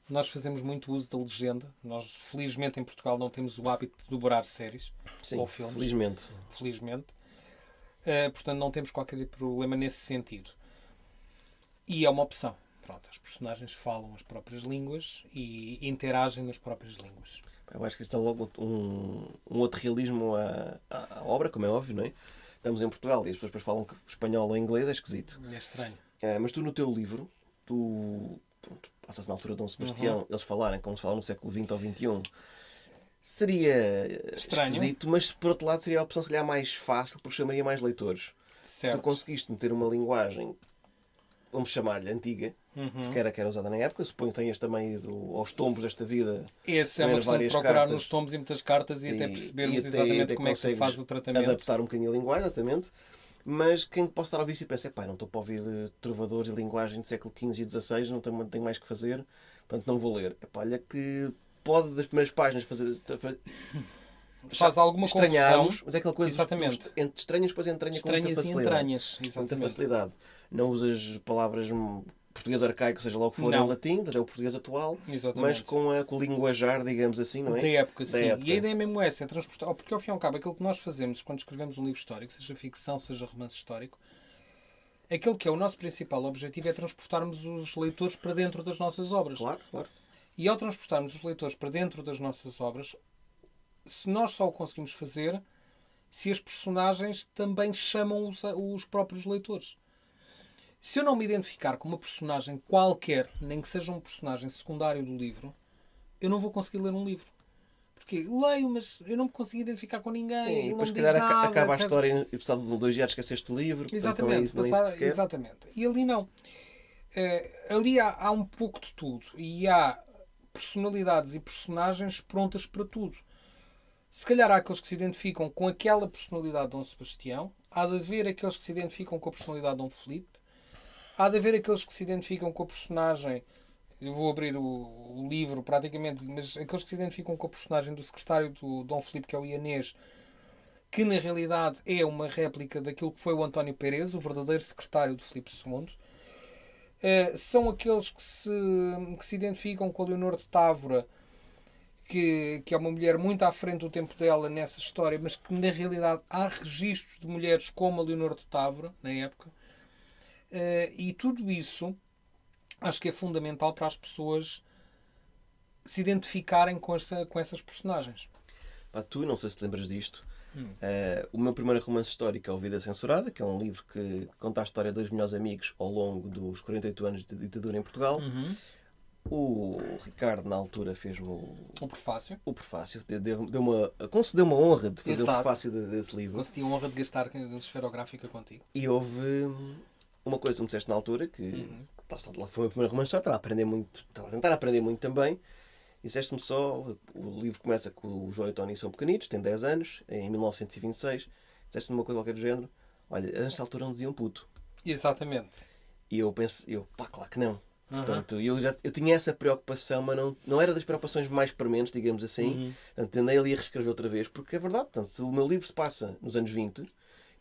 Nós fazemos muito uso da legenda. Nós, felizmente, em Portugal não temos o hábito de dobrar séries Sim, ou filmes. felizmente. Portanto, não temos qualquer problema nesse sentido. E é uma opção. Pronto, as personagens falam as próprias línguas e interagem nas próprias línguas. Eu acho que isso dá logo um outro realismo à obra, como é óbvio, não é? Estamos em Portugal e as pessoas depois falam que espanhol ou inglês, é esquisito. É estranho. Mas tu no teu livro, pronto, passa-se na altura de Dom Sebastião, eles falarem como se fala no século XX ou XXI, seria Estranho. esquisito, mas por outro lado seria a opção se calhar mais fácil, porque chamaria mais leitores. Certo. Tu conseguiste meter uma linguagem, vamos chamar-lhe antiga, porque era que era usada na época, suponho que tenhas também ido aos tombos desta vida. Essa é uma ler questão de várias procurar cartas nos tombos e muitas cartas e até percebermos até exatamente como é que se consegues faz o tratamento. adaptar um bocadinho a linguagem, exatamente. Mas quem possa estar a ouvir isso e pensa, pá, não estou para ouvir trovadores e linguagem do século XV e XVI, não tenho mais que fazer, portanto não vou ler. Epá, olha que pode das primeiras páginas Faz alguma estranharmos, confusão. mas é aquela coisa Exatamente. entre estranhas, depois entranha Estranhas com muita e facilidade. entranhas. Com muita Exatamente. facilidade. Não usas palavras português arcaico, seja lá o que for, Não. em latim, portanto é o português atual, Exatamente. mas com o linguajar, digamos assim, não é? Da época, sim. época. E a ideia mesmo é essa, é transportar. Porque ao fim e ao cabo, aquilo que nós fazemos quando escrevemos um livro histórico, seja ficção, seja romance histórico, aquilo que é o nosso principal objetivo é transportarmos os leitores para dentro das nossas obras. Claro, claro. E ao transportarmos os leitores para dentro das nossas obras, se nós só o conseguimos fazer se as personagens também chamam os próprios leitores. Se eu não me identificar com uma personagem qualquer, nem que seja um personagem secundário do livro, eu não vou conseguir ler um livro. Porque leio, mas eu não me consigo identificar com ninguém. E não depois, me se diz calhar, nada, acaba a etc. história e precisava de 2 dias esqueceste o livro. Exatamente. Não é isso que se quer. Exatamente. E ali não. Ali há um pouco de tudo. E há personalidades e personagens prontas para tudo. Se calhar há aqueles que se identificam com aquela personalidade de Dom Sebastião, há de haver aqueles que se identificam com a personalidade de Dom Filipe, há de haver aqueles que se identificam com a personagem, eu vou abrir o livro praticamente, mas aqueles que se identificam com a personagem do secretário do Dom Filipe, que é o Ianês, que na realidade é uma réplica daquilo que foi o António Pérez, o verdadeiro secretário de Filipe II. São aqueles que se identificam com a Leonor de Távora, que é uma mulher muito à frente do tempo dela nessa história, mas que na realidade há registros de mulheres como a Leonor de Távora, na época. E tudo isso acho que é fundamental para as pessoas se identificarem com essas personagens. Pá, tu, não sei se te lembras disto, o meu primeiro romance histórico é O Vida Censurada, que é um livro que conta a história de 2 melhores amigos ao longo dos 48 anos de ditadura em Portugal. O Ricardo, na altura, fez-me O prefácio. o prefácio. Concedeu-me a honra de fazer Exato. o prefácio desse livro. Concedi a honra de gastar a esferográfica contigo. E houve uma coisa que me disseste na altura, que lá foi o meu primeiro romance histórico, estava a tentar aprender muito também. E disseste-me só, o livro começa com o João e o Tony são pequenitos, têm 10 anos, em 1926. Disseste-me uma coisa qualquer do género. Olha, a esta altura não diziam puto. Exatamente. E eu penso, pá, claro que não. Portanto, eu tinha essa preocupação, mas não era das preocupações mais prementes, digamos assim. Portanto, andei ali a reescrever outra vez, porque é verdade. Portanto, se o meu livro se passa nos anos 20,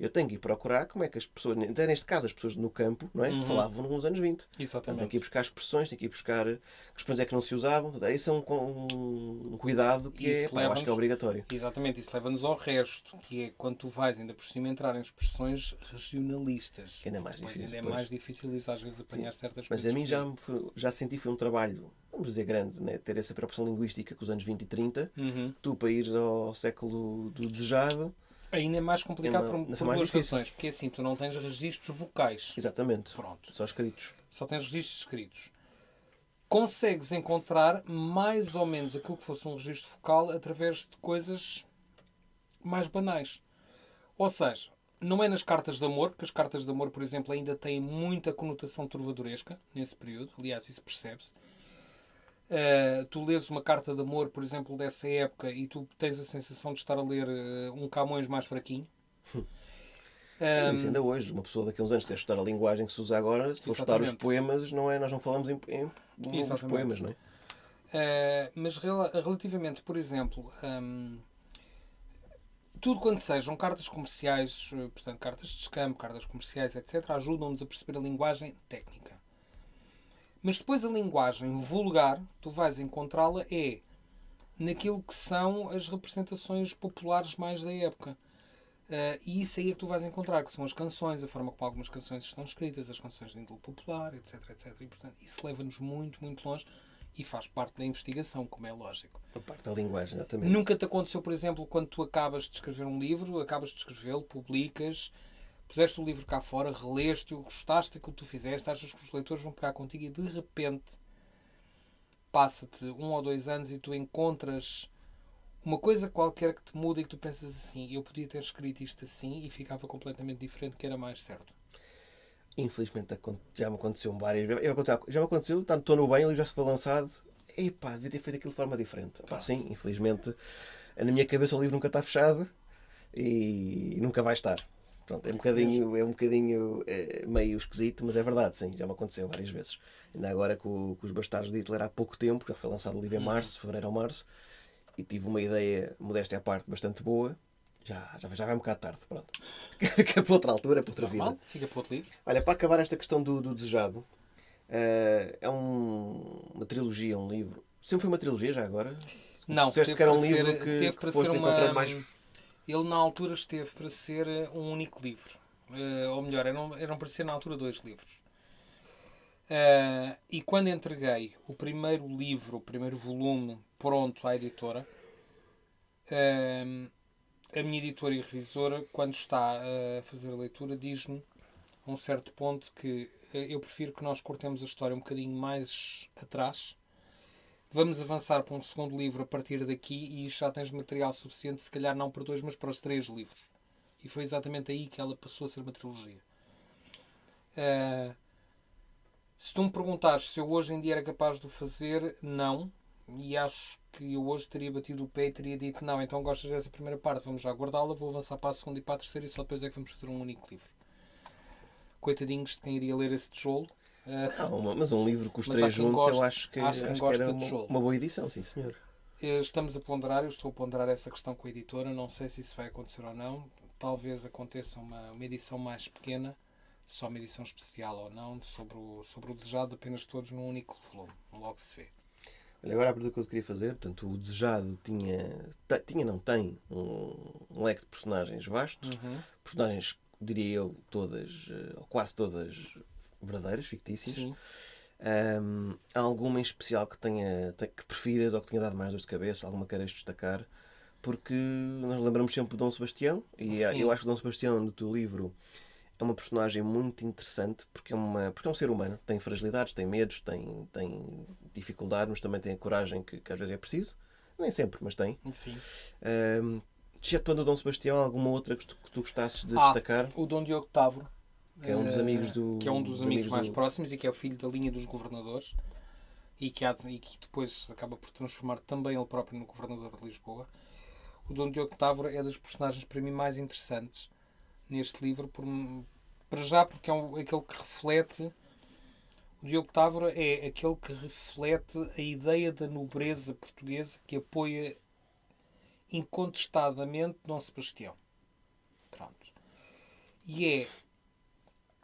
eu tenho que ir procurar como é que as pessoas, até neste caso as pessoas no campo, não é? Falavam nos anos 20. Exatamente. Tenho que ir buscar expressões, tenho que ir buscar que expressões é que não se usavam. Portanto, esse é um cuidado que eu acho que é obrigatório. Exatamente, isso leva-nos ao resto, que é quando tu vais ainda por cima entrar em expressões regionalistas. Que ainda é mais difícil. Ainda é mais difícil às vezes apanhar certas Mas coisas. a mim já senti que foi um trabalho, vamos dizer, grande, né? Ter essa preocupação linguística com os anos 20 e 30. Tu, para ires ao século do desejado... Ainda é mais complicado por mais duas difícil. razões. Porque assim, tu não tens registros vocais. Exatamente. Pronto. Só escritos. Só tens registros escritos. consegues encontrar mais ou menos aquilo que fosse um registro focal através de coisas mais banais. Ou seja, não é nas cartas de amor, porque as cartas de amor, por exemplo, ainda têm muita conotação trovadoresca nesse período. Aliás, isso percebe-se. Tu lês uma carta de amor, por exemplo, dessa época e tu tens a sensação de estar a ler um Camões mais fraquinho. Isso ainda hoje, uma pessoa daqui a uns anos, se estudar a linguagem que se usa agora, se for estudar os poemas, não é, nós não falamos em longos poemas, não é? Mas relativamente, por exemplo, tudo quando sejam cartas comerciais, portanto, cartas de escampo, cartas comerciais, etc., ajudam-nos a perceber a linguagem técnica. Mas depois a linguagem vulgar, tu vais encontrá-la naquilo que são as representações populares mais da época. E isso aí é que tu vais encontrar, que são as canções, a forma como algumas canções estão escritas, as canções de índole popular, etc, etc. E, portanto, isso leva-nos muito, muito longe e faz parte da investigação, como é lógico. A parte da linguagem, exatamente. Nunca te aconteceu, por exemplo, quando tu acabas de escrever um livro, acabas de escrevê-lo, publicas, puseste o livro cá fora, releste-o, gostaste daquilo que tu fizeste, achas que os leitores vão pegar contigo e, de repente, passa-te 1 ou 2 anos e tu encontras uma coisa qualquer que te muda e que tu pensas assim, eu podia ter escrito isto assim e ficava completamente diferente, que era mais certo. Infelizmente já me aconteceu várias vezes. Já me aconteceu, tanto estou no bem, ele já se foi lançado. E pá, devia ter feito aquilo de forma diferente. Pá, sim, infelizmente, na minha cabeça o livro nunca está fechado e nunca vai estar. Pronto, é um bocadinho meio esquisito, mas é verdade, sim, já me aconteceu várias vezes. Ainda agora com os Bastardos de Hitler há pouco tempo, já foi lançado o livro em março, fevereiro ou março, e tive uma ideia, modéstia à parte, bastante boa. Já vai um bocado tarde, pronto. Fica para outra altura, para outra vida. Fica para outro livro. Olha, para acabar esta questão do desejado, é uma trilogia, um livro. Sempre foi uma trilogia já agora? Não, disseste que era um livro que foste encontrando mais... Ele na altura esteve para ser um único livro. Ou melhor, eram para ser na altura 2 livros. E quando entreguei o primeiro livro, o primeiro volume pronto à editora, a minha editora e revisora, quando está a fazer a leitura, diz-me a um certo ponto que eu prefiro que nós cortemos a história um bocadinho mais atrás. Vamos avançar para um segundo livro a partir daqui e já tens material suficiente, se calhar não para 2, mas para os 3 livros. E foi exatamente aí que ela passou a ser uma trilogia. Se tu me perguntares se eu hoje em dia era capaz de o fazer, não. E acho que eu hoje teria batido o pé e teria dito não, então gostas dessa primeira parte, vamos já guardá-la, vou avançar para a segunda e para a terceira e só depois é que vamos fazer um único livro. Coitadinhos de quem iria ler esse tijolo. Mas um livro com os 3 juntos, eu acho que era uma boa edição, sim senhor. Estamos a ponderar, eu estou a ponderar essa questão com a editora, não sei se isso vai acontecer ou não. Talvez aconteça uma edição mais pequena, só uma edição especial ou não, sobre o desejado apenas todos num único volume. Logo se vê. Olha, agora a pergunta que eu queria fazer, portanto, o desejado tem um leque de personagens vasto, personagens, diria eu, todas, ou quase todas verdadeiras, fictícias. Sim. Há alguma em especial que prefiras ou que tenha dado mais dor de cabeça, alguma que queiras destacar? Porque nós lembramos sempre de Dom Sebastião e eu acho que Dom Sebastião, no teu livro, é uma personagem muito interessante porque é um ser humano, tem fragilidades, tem medos, tem dificuldades, mas também tem a coragem que às vezes é preciso. Nem sempre, mas tem. Sim. Excetuando o Dom Sebastião, alguma outra que tu gostasses de destacar? O Dom Diogo Távora. Que é um dos amigos que é um dos amigos mais próximos e que é o filho da linha dos governadores e que depois acaba por transformar também ele próprio no governador de Lisboa. O Dom Diogo Távora é das personagens para mim mais interessantes neste livro, para já porque é aquele que reflete. O Diogo Távora é aquele que reflete a ideia da nobreza portuguesa que apoia incontestadamente Dom Sebastião. Pronto. E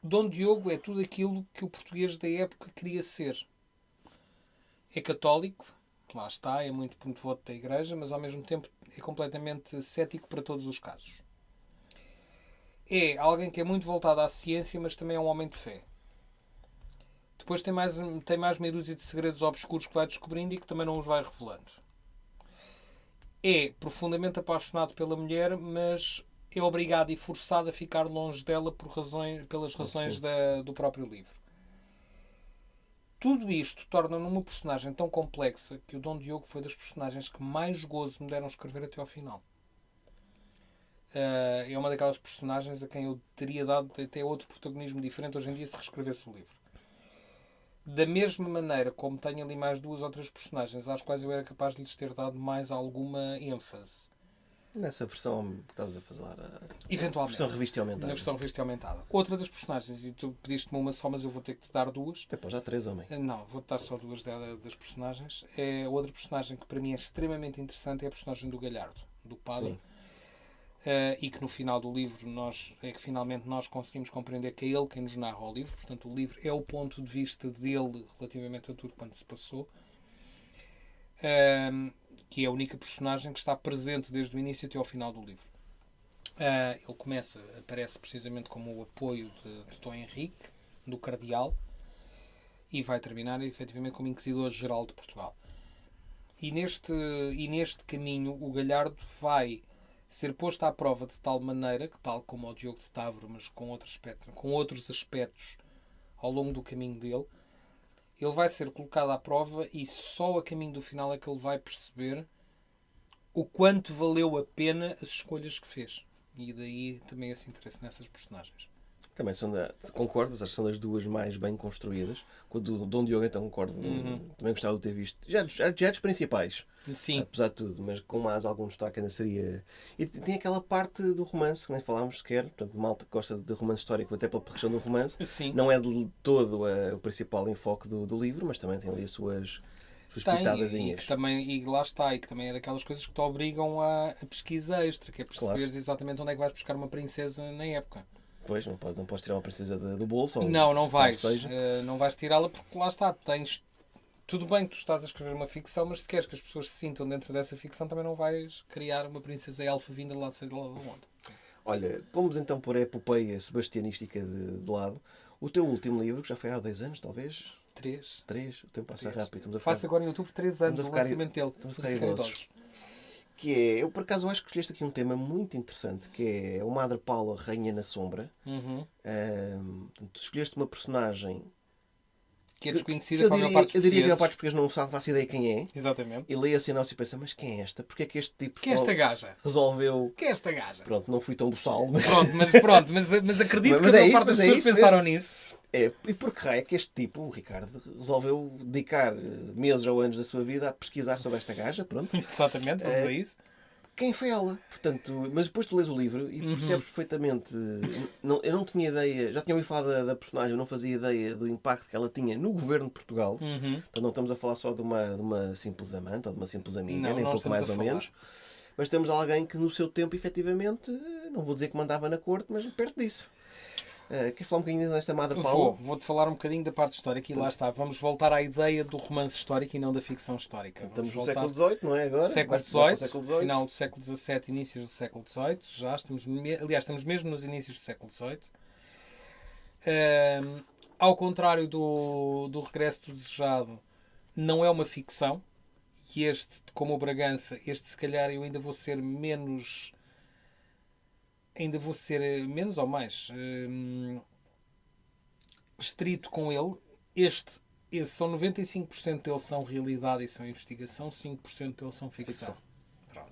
Dom Diogo é tudo aquilo que o português da época queria ser. É católico, lá está, é muito devoto da Igreja, mas ao mesmo tempo é completamente cético para todos os casos. É alguém que é muito voltado à ciência, mas também é um homem de fé. Depois tem mais meia dúzia de segredos obscuros que vai descobrindo e que também não os vai revelando. É profundamente apaixonado pela mulher, mas é obrigado e forçado a ficar longe dela pelas razões do próprio livro. Tudo isto torna numa personagem tão complexa que o Dom Diogo foi das personagens que mais gozo me deram escrever até ao final. É uma daquelas personagens a quem eu teria dado até outro protagonismo diferente hoje em dia se reescrevesse o livro. Da mesma maneira como tenho ali mais 2 ou 3 personagens às quais eu era capaz de lhes ter dado mais alguma ênfase. Nessa versão que estavas a falar, Eventualmente. Versão revista e aumentada. Na versão revista e aumentada. Outra das personagens, e tu pediste-me uma só, mas eu vou ter que te dar 2. Depois já 3, homem. Não, vou-te dar só 2 das personagens. Outra personagem que para mim é extremamente interessante é a personagem do Galhardo, do padre. E que no final do livro finalmente nós conseguimos compreender que é ele quem nos narra o livro. Portanto, o livro é o ponto de vista dele relativamente a tudo quanto se passou. Que é a única personagem que está presente desde o início até ao final do livro. Ele aparece precisamente como o apoio de Dom Henrique, do Cardeal, e vai terminar efetivamente como Inquisidor-Geral de Portugal. E neste caminho o Galhardo vai ser posto à prova de tal maneira que, tal como o Diogo de Tavro, mas com outros aspectos ao longo do caminho dele, ele vai ser colocado à prova e só a caminho do final é que ele vai perceber o quanto valeu a pena as escolhas que fez. E daí também esse interesse nessas personagens. Também concordas, acho que são das 2 mais bem construídas. Quando o Dom Diogo, então, concordo. Também gostava de ter visto. Já dos principais. Sim. Apesar de tudo, mas com mais algum destaque ainda seria. E tem aquela parte do romance que nem falámos sequer. Portanto, malta que gosta de romance histórico, até pela questão do romance. Sim. Não é de todo o principal enfoque do livro, mas também tem ali as suas pitadazinhas. E lá está, e que também é daquelas coisas que te obrigam a pesquisa extra, que é perceberes exatamente onde é que vais buscar uma princesa na época. Pois, não podes tirar uma princesa do bolso. Não vais. Não vais tirá-la porque lá está, tudo bem que tu estás a escrever uma ficção, mas se queres que as pessoas se sintam dentro dessa ficção, também não vais criar uma princesa elfa vinda lá de sei de lá de onde. Olha, vamos então pôr a epopeia sebastianística de lado. O teu último livro, que já foi há 10 anos, talvez? 3. O tempo passa rápido. Faço agora em outubro 3 anos o lançamento dele. Estamos a ficar idosos. Que é, eu por acaso acho que escolheste aqui um tema muito interessante, que é o Madre Paula Rainha na Sombra. Tu escolheste uma personagem que é desconhecida para a maior parte dos portugueses. Eu diria que a maior parte dos portugueses não faço ideia quem é. Exatamente. E leio a sinopse e pensa, mas quem é esta? Porque é que este tipo que é esta gaja? Resolveu... Que é esta gaja? Pronto, não fui tão boçal. Mas... mas acredito que a maior parte das pessoas pensaram nisso. E por que raio é que este tipo, o Ricardo, resolveu dedicar meses ou anos da sua vida a pesquisar sobre esta gaja? Pronto. Exatamente, vamos a isso. Quem foi ela? Portanto, mas depois tu lês o livro e percebes perfeitamente. Eu não tinha ideia, já tinha ouvido falar da personagem, eu não fazia ideia do impacto que ela tinha no governo de Portugal. Então não estamos a falar só de uma simples amante ou de uma simples amiga, nem pouco mais ou menos. Mas temos alguém que no seu tempo, efetivamente, não vou dizer que mandava na corte, mas perto disso. Queres falar um bocadinho desta Madre Paula? Vou-te falar um bocadinho da parte histórica e lá está. Vamos voltar à ideia do romance histórico e não da ficção histórica. Estamos no século XVIII, não é agora? Século XVIII, final do século XVII, inícios do século XVIII. Estamos mesmo nos inícios do século XVIII. Ao contrário do Regresso do Desejado, não é uma ficção. E como o Bragança, se calhar eu ainda vou ser menos ou mais estrito com ele. São 95% deles são realidade e são investigação, 5% deles são ficção. Pronto.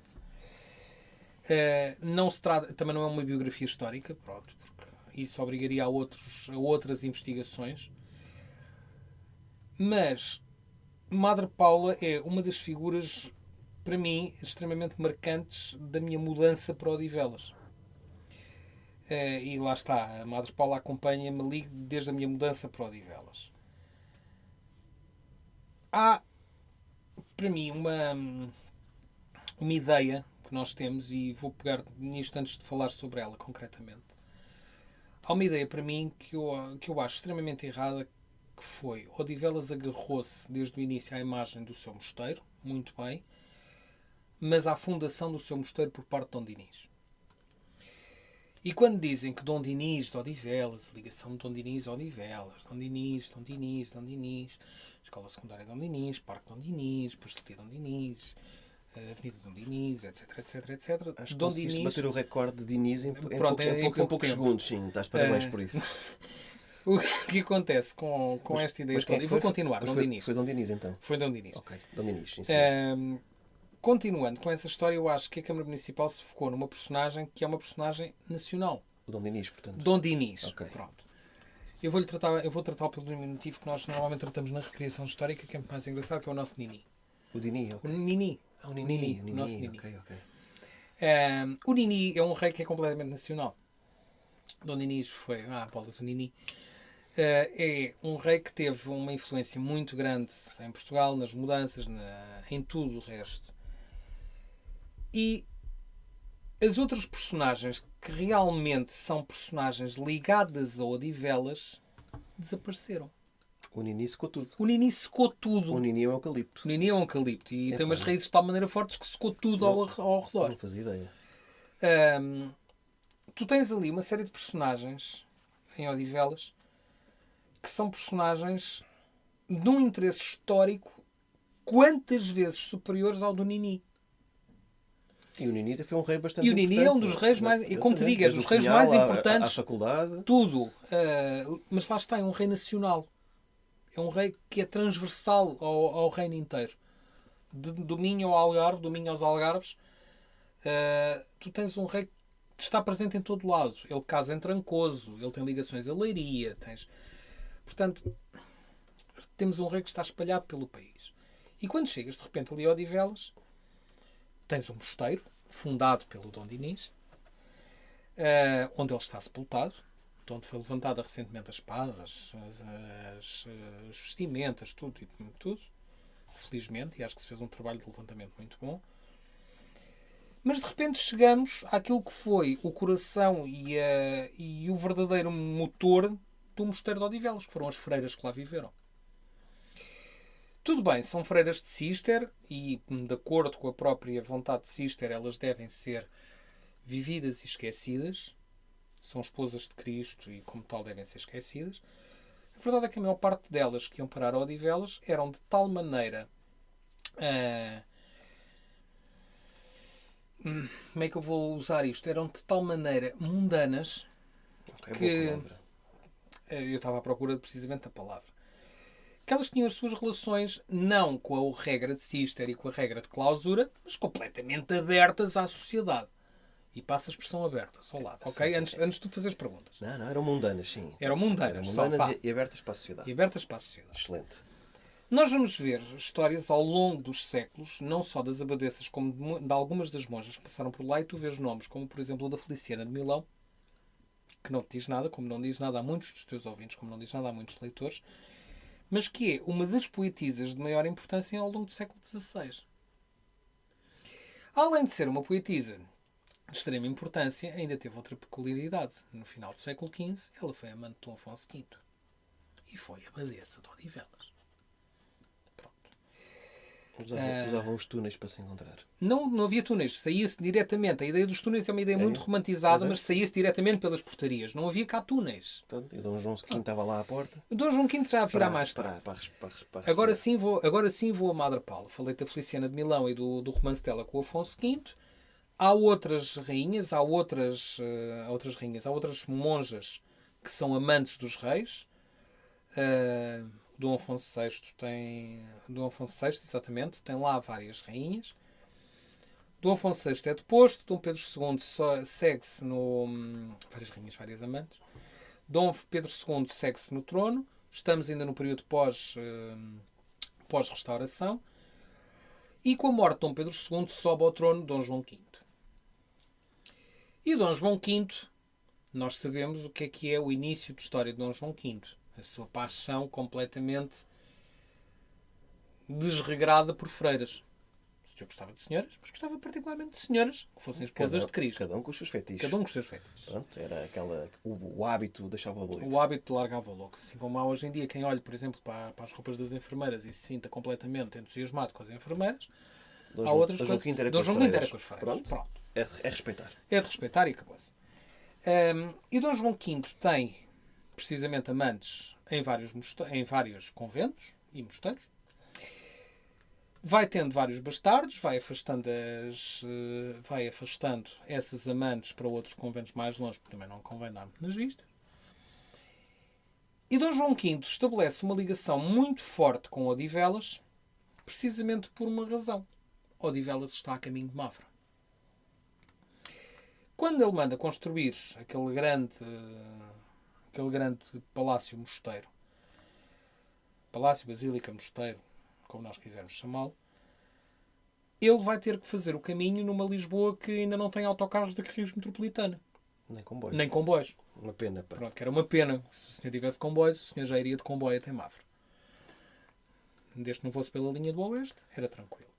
Não se trata, também não é uma biografia histórica, pronto, porque isso obrigaria a outras investigações. Mas Madre Paula é uma das figuras, para mim, extremamente marcantes da minha mudança para Odivelas. E lá está, a Madre Paula acompanha-me desde a minha mudança para Odivelas. Há, para mim, uma ideia que nós temos, e vou pegar nisto antes de falar sobre ela concretamente. Há uma ideia para mim que eu acho extremamente errada, que foi: Odivelas agarrou-se desde o início à imagem do seu mosteiro, muito bem, mas à fundação do seu mosteiro por parte de Dom Dinis. E quando dizem que Dom Dinis de Odivelas, a ligação de Dom Dinis a Odivelas, Dom Dinis, Escola Secundária Dom Dinis, Parque Dom Dinis, Pastelaria Dom Dinis, Avenida Dom Dinis, etc. Acho que Dom conseguiste Dinis bater o recorde de Dinis em poucos segundos, sim. Estás parabéns por isso. O que acontece com esta ideia quem é toda? que E vou foi? continuar, Mas Dom foi, Dinis. foi Dom Dinis, então. Foi Dom Dinis. Ok, Dom Dinis, sim, sim. Continuando com essa história, eu acho que a Câmara Municipal se focou numa personagem que é uma personagem nacional. O Dom Dinis, portanto. Dom Dinis. Ok. Pronto. Eu vou tratá-lo pelo diminutivo que nós normalmente tratamos na recriação histórica, que é mais engraçado, que é o nosso Nini. O Dini, O ok. Nini. Ah, o Nini, o nosso Nini. ok, ok. O Nini é um rei que é completamente nacional. Dom Dinis foi... bolas, o Nini. É um rei que teve uma influência muito grande em Portugal, nas mudanças, em tudo o resto. E as outras personagens que realmente são personagens ligadas a Odivelas desapareceram. O Nini secou tudo. O Nini secou tudo. O Nini é um eucalipto. O Nini é um eucalipto e É tem umas pá. raízes de tal maneira fortes que secou tudo ao redor. Não fazia ideia. Tu tens ali uma série de personagens em Odivelas que são personagens de um interesse histórico quantas vezes superiores ao do Nini. E o Nini foi um rei bastante E o Nini é um dos reis mais... E como te digo, é dos reis mais importantes. À faculdade. Tudo. Mas lá está, é um rei nacional. É um rei que é transversal ao reino inteiro. Do Minho ao Algarve, do Minho aos Algarves, tu tens um rei que está presente em todo lado. Ele casa em Trancoso, ele tem ligações a Leiria. Portanto, temos um rei que está espalhado pelo país. E quando chegas, de repente, ali a Odivelas, tens um mosteiro, fundado pelo Dom Dinis, onde ele está sepultado, de onde foi levantada recentemente a espada, as vestimentas, tudo, felizmente, e acho que se fez um trabalho de levantamento muito bom. Mas de repente chegamos àquilo que foi o coração e o verdadeiro motor do mosteiro de Odivelas, que foram as freiras que lá viveram. Tudo bem, são freiras de Cister e, de acordo com a própria vontade de Cister, elas devem ser vividas e esquecidas. São esposas de Cristo e, como tal, devem ser esquecidas. A verdade é que a maior parte delas que iam parar a Odivelas eram de tal maneira... como é que eu vou usar isto? Eram de tal maneira mundanas que... Boa palavra. Eu estava à procura precisamente da palavra. Que elas tinham as suas relações não com a regra de Cister e com a regra de clausura, mas completamente abertas à sociedade. E passa a expressão abertas ao lado, ok? Antes de tu fazeres perguntas. Não, eram mundanas, sim. Eram mundanas, Eram mundanas e abertas para a sociedade. E abertas para a sociedade. Excelente. Nós vamos ver histórias ao longo dos séculos, não só das abadesas, como de algumas das monjas que passaram por lá, e tu vês nomes como, por exemplo, a da Feliciana de Milão, que não te diz nada, como não diz nada a muitos dos teus ouvintes, como não diz nada a muitos leitores, mas que é uma das poetisas de maior importância ao longo do século XVI. Além de ser uma poetisa de extrema importância, ainda teve outra peculiaridade. No final do século XV, ela foi amante de Dom Afonso V. E foi abadesa de Odivelas. Usavam os túneis para se encontrar. Não havia túneis. Saía-se diretamente. A ideia dos túneis é uma ideia muito romantizada, mas saía-se diretamente pelas portarias. Não havia cá túneis. Portanto, e Dom João V estava lá à porta. O Dom João V já virá mais tarde. Para Agora sim vou a Madre Paula. Falei da Feliciana de Milão e do romance dela com o Afonso V. Há outras rainhas, há outras monjas que são amantes dos reis. Dom Afonso VI exatamente, tem lá várias rainhas. Dom Afonso VI é deposto, Dom Pedro II segue-se no... várias rainhas, várias amantes. Dom Pedro II segue-se no trono. Estamos ainda no período pós-restauração. E com a morte de Dom Pedro II sobe ao trono Dom João V. E Dom João V, nós sabemos o que é o início de história de Dom João V. A sua paixão completamente desregrada por freiras. O senhor gostava de senhoras, mas gostava particularmente de senhoras que fossem esposas de Cristo. Cada um com os seus fetiches. Cada um com os seus fetiches. Pronto, era o hábito deixava louco. O hábito largava o louco. Assim como há hoje em dia quem olha, por exemplo, para as roupas das enfermeiras e se sinta completamente entusiasmado com as enfermeiras, há outras coisas. Dom João V era com as freiras. Pronto. É respeitar. É de respeitar e acabou-se. E Dom João V tem precisamente amantes em vários conventos e mosteiros. Vai tendo vários bastardos, vai afastando essas amantes para outros conventos mais longe, porque também não convém dar muito nas vistas. E Dom João V estabelece uma ligação muito forte com Odivelas, precisamente por uma razão. Odivelas está a caminho de Mafra. Quando ele manda construir aquele grande palácio mosteiro, palácio, basílica, mosteiro, como nós quisermos chamá-lo, ele vai ter que fazer o caminho numa Lisboa que ainda não tem autocarros da região metropolitana. Nem comboios. Uma pena, pá. Pronto, que era uma pena. Se o senhor tivesse comboios, o senhor já iria de comboio até Mafra. Desde que não fosse pela linha do Oeste, era tranquilo.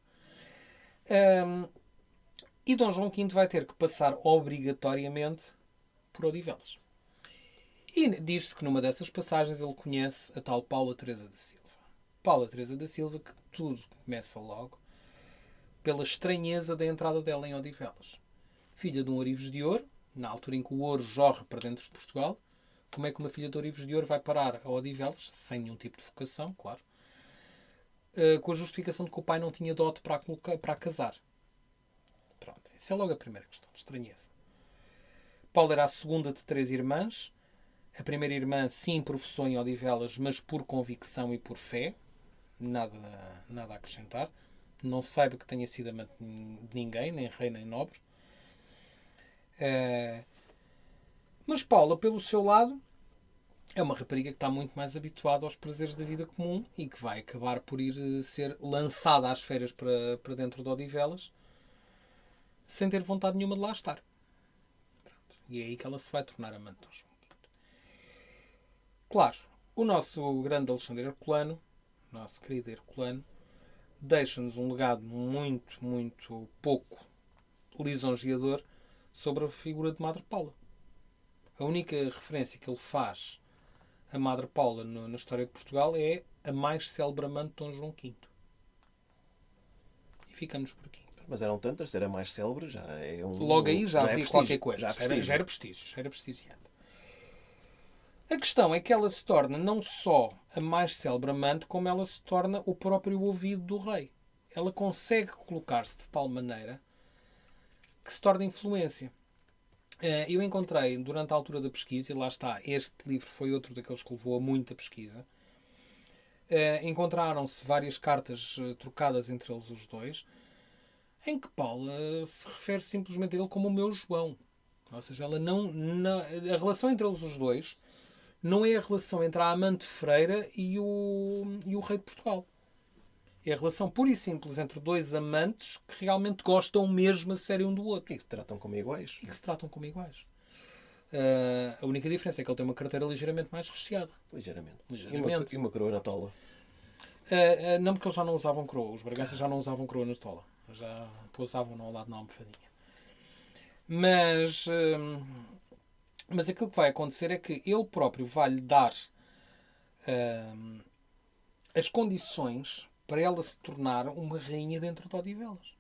E Dom João V vai ter que passar obrigatoriamente por Odivelas. E diz-se que numa dessas passagens ele conhece a tal Paula Teresa da Silva. Paula Teresa da Silva, que tudo começa logo pela estranheza da entrada dela em Odivelas. Filha de um Ourives de Ouro, na altura em que o ouro jorra para dentro de Portugal. Como é que uma filha de Ourives de Ouro vai parar a Odivelas, sem nenhum tipo de vocação, claro, com a justificação de que o pai não tinha dote para casar. Pronto, essa é logo a primeira questão, de estranheza. Paula era a segunda de 3 irmãs. A primeira irmã, sim, professou em Odivelas, mas por convicção e por fé. Nada a acrescentar. Não saiba que tenha sido amante de ninguém, nem rei, nem nobre. Mas Paula, pelo seu lado, é uma rapariga que está muito mais habituada aos prazeres da vida comum e que vai acabar por ir ser lançada às férias para dentro de Odivelas sem ter vontade nenhuma de lá estar. Pronto. E é aí que ela se vai tornar amante de Dom João V. Claro, o nosso grande Alexandre Herculano, nosso querido Herculano, deixa-nos um legado muito, muito pouco lisonjeador sobre a figura de Madre Paula. A única referência que ele faz a Madre Paula na história de Portugal é a mais célebre amante de Dom João V. E ficamos por aqui. Mas eram tantas, era mais célebre, já é um... Logo aí já havia qualquer coisa. Já era prestigiante. A questão é que ela se torna não só a mais célebre amante, como ela se torna o próprio ouvido do rei. Ela consegue colocar-se de tal maneira que se torna influência. Eu encontrei, durante a altura da pesquisa, e lá está, este livro foi outro daqueles que levou a muita pesquisa, encontraram-se várias cartas trocadas entre eles os dois, em que Paula se refere simplesmente a ele como o meu João. Ou seja, ela a relação entre eles os dois não é a relação entre a amante freira e o rei de Portugal. É a relação pura e simples entre dois amantes que realmente gostam mesmo a sério um do outro. E que se tratam como iguais. A única diferença é que ele tem uma carteira ligeiramente mais recheada. Ligeiramente. E uma coroa na tola. Não, porque eles já não usavam coroa. Os Braganças já não usavam coroa na tola. Já pousavam ao lado na almofadinha. Mas aquilo que vai acontecer é que ele próprio vai-lhe dar as condições para ela se tornar uma rainha dentro de Odivelas.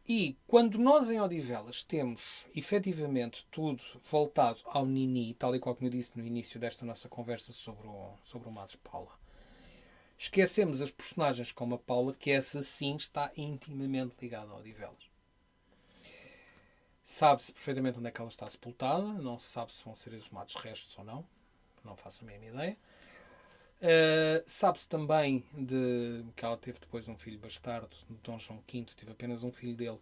E quando nós em Odivelas temos efetivamente tudo voltado ao Nini, tal e qual como eu disse no início desta nossa conversa sobre o Madre Paula, esquecemos as personagens como a Paula, que essa sim está intimamente ligada a Odivelas. Sabe-se perfeitamente onde é que ela está sepultada, não se sabe se vão ser exumados restos ou não, não faço a mínima ideia. Sabe-se também que ela teve depois um filho bastardo de Dom João V, teve apenas um filho dele,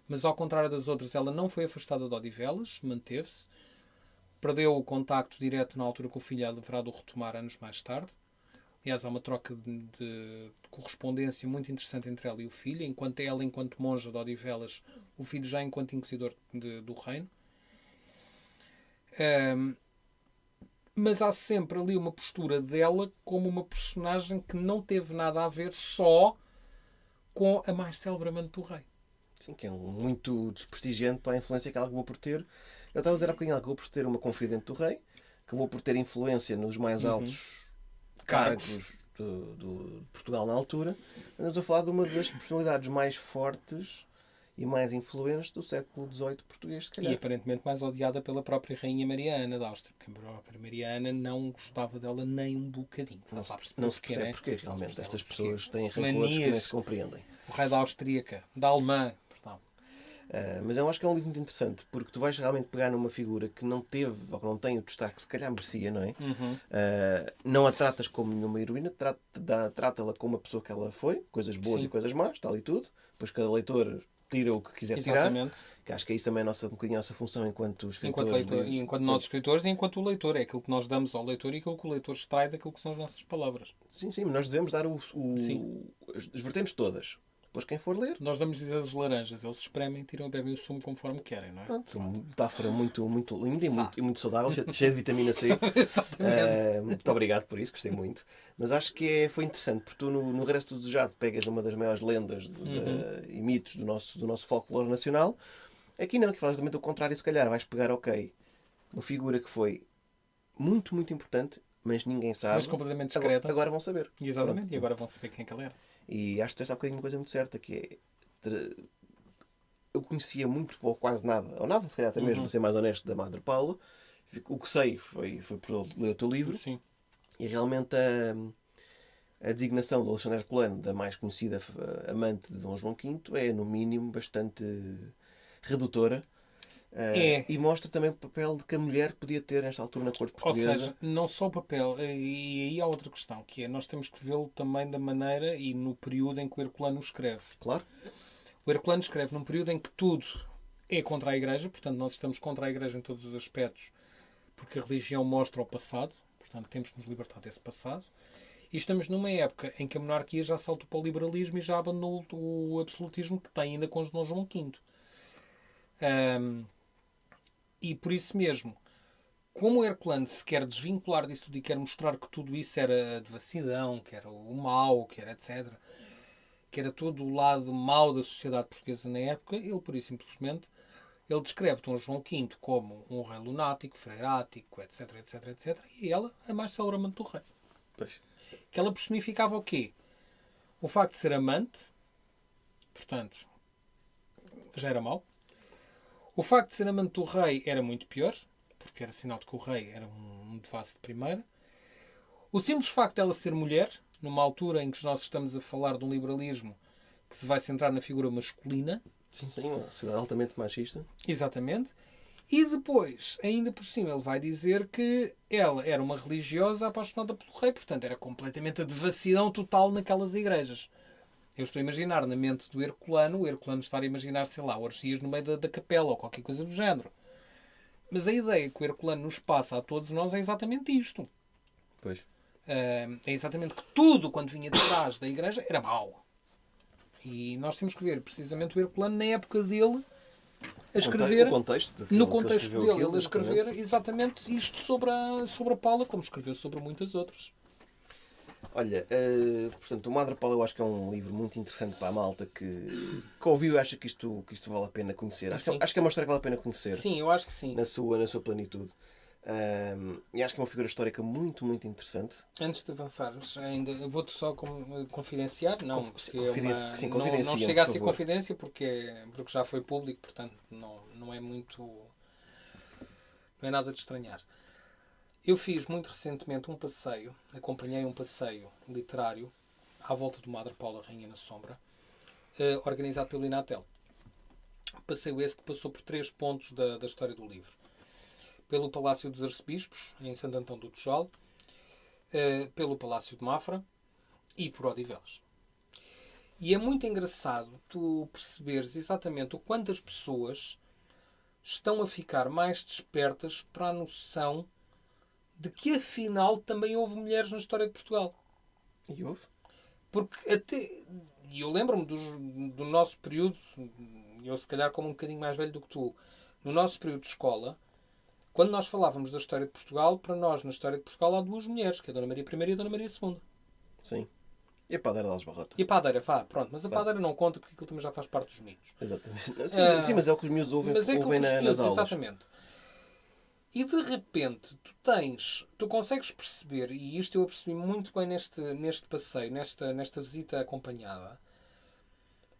mas ao contrário das outras ela não foi afastada de Odivelas, manteve-se, perdeu o contacto direto na altura que o filho haverá de o retomar anos mais tarde. Aliás, há uma troca de correspondência muito interessante entre ela e o filho, enquanto monja de Odivelas, o filho já enquanto inquisidor do reino. Mas há sempre ali uma postura dela como uma personagem que não teve nada a ver só com a mais célebre amante do rei. Sim, que é muito desprestigiante para a influência que ela acabou por ter. Eu estava a dizer há bocadinho, ela acabou por ter uma confidente do rei, acabou por ter influência nos mais altos cargos de Portugal na altura. Andamos a falar de uma das personalidades mais fortes e mais influentes do século XVIII português, se calhar. E aparentemente mais odiada pela própria Rainha Maria Ana da Áustria, porque a própria Maria Ana não gostava dela nem um bocadinho. Não se percebe porquê, realmente. Estas pessoas têm rancores que nem se compreendem. O rei da Austríaca, da Alemã, perdão. Mas eu acho que é um livro muito interessante, porque tu vais realmente pegar numa figura que não teve, ou que não tem o destaque que se calhar merecia, não é? Não a tratas como nenhuma heroína, trata-la como a pessoa que ela foi, coisas boas Sim. e coisas más, tal e tudo. Depois cada leitor tira o que quiser tirar. Exatamente. Que acho que é isso também um bocadinho a nossa função enquanto Enquanto escritores. leitor, e enquanto nós escritores e enquanto o leitor. É aquilo que nós damos ao leitor e aquilo que o leitor extrai daquilo que são as nossas palavras. Sim, sim, mas nós devemos dar Sim. as vertentes todas. Depois quem for ler, Nós damos as laranjas, eles espremem, tiram e bebem o sumo conforme querem, não é? pronto, uma metáfora muito, muito linda e muito saudável, cheia de vitamina C. Exatamente. Muito obrigado por isso, gostei muito. Mas acho que foi interessante, porque tu no Regresso do Desejado pegas uma das maiores lendas e mitos do nosso folclore nacional. Aqui não, que faz exatamente o contrário, se calhar. Vais pegar, ok, uma figura que foi muito, muito importante, mas ninguém sabe. Mas completamente discreta. Agora vão saber. Exatamente. Pronto. E agora vão saber quem é que ele era. E acho que tens há bocadinho uma coisa muito certa, que é... Eu conhecia muito pouco, quase nada, ou nada, se calhar até mesmo, para ser mais honesto, da Madre Paula. O que sei foi por ler o teu livro. Sim. E realmente a designação do Alexandre Herculano da mais conhecida amante de Dom João V é, no mínimo, bastante redutora. E mostra também o papel de que a mulher podia ter nesta altura na corte portuguesa. Ou seja, não só o papel, e aí há outra questão, que é nós temos que vê-lo também da maneira e no período em que o Herculano escreve. Claro. O Herculano escreve num período em que tudo é contra a Igreja, portanto nós estamos contra a Igreja em todos os aspectos, porque a religião mostra o passado, portanto temos que nos libertar desse passado. E estamos numa época em que a monarquia já saltou para o liberalismo e já abandonou o absolutismo que tem ainda com Dom João V. E por isso mesmo, como o Herculano se quer desvincular disso tudo e quer mostrar que tudo isso era devassidão, que era o mau, que era etc., que era todo o lado mau da sociedade portuguesa na época, ele, por isso simplesmente, ele descreve Dom João V como um rei lunático, freirático, etc, etc, etc, e ela, a mais célebre amante do rei. Pois. Que ela personificava o quê? O facto de ser amante, portanto, já era mau. O facto de ser amante do rei era muito pior, porque era sinal de que o rei era um devasso de primeira. O simples facto de ela ser mulher, numa altura em que nós estamos a falar de um liberalismo que se vai centrar na figura masculina. Sim, sim, uma sociedade altamente machista. Exatamente. E depois, ainda por cima, ele vai dizer que ela era uma religiosa apaixonada pelo rei, portanto era completamente a devassidão total naquelas igrejas. Eu estou a imaginar na mente do Herculano, o Herculano estar a imaginar, sei lá, orgias no meio da capela ou qualquer coisa do género. Mas a ideia que o Herculano nos passa a todos nós é exatamente isto. Pois. É exatamente que tudo quando vinha de trás da igreja era mau. E nós temos que ver precisamente o Herculano na época dele a escrever, no contexto dele, ele a escrever exatamente isto sobre a Paula, como escreveu sobre muitas outras. Olha, portanto, o Madre Paula eu acho que é um livro muito interessante para a malta que ouviu e acha que isto vale a pena conhecer. Acho que é uma história que vale a pena conhecer. Sim, eu acho que sim. Na sua plenitude. E acho que é uma figura histórica muito, muito interessante. Antes de avançarmos, ainda vou-te só confidenciar, não, porque não chega a ser confidência porque já foi público, portanto não é muito, não é nada de estranhar. Eu fiz muito recentemente acompanhei um passeio literário à volta do Madre Paula Rainha na Sombra, organizado pelo Inatel. Passeio esse que passou por 3 pontos da história do livro. Pelo Palácio dos Arcebispos, em Santo Antão do Tujal, pelo Palácio de Mafra e por Odivelas. E é muito engraçado tu perceberes exatamente o quanto as pessoas estão a ficar mais despertas para a noção de que afinal também houve mulheres na história de Portugal. E houve? Porque e eu lembro-me do nosso período, eu se calhar como um bocadinho mais velho do que tu, no nosso período de escola, quando nós falávamos da história de Portugal, para nós, na história de Portugal, há 2 mulheres, que é a Dona Maria I e a Dona Maria II. Sim. E a Padeira das Barrotas. E a Padeira, pronto. Mas a Padeira não conta porque aquilo também já faz parte dos mitos. Exatamente. Sim, mas é o que os miúdos ouvem nas aulas. Exatamente. E de repente, tu consegues perceber, e isto eu percebi muito bem neste passeio, nesta visita acompanhada,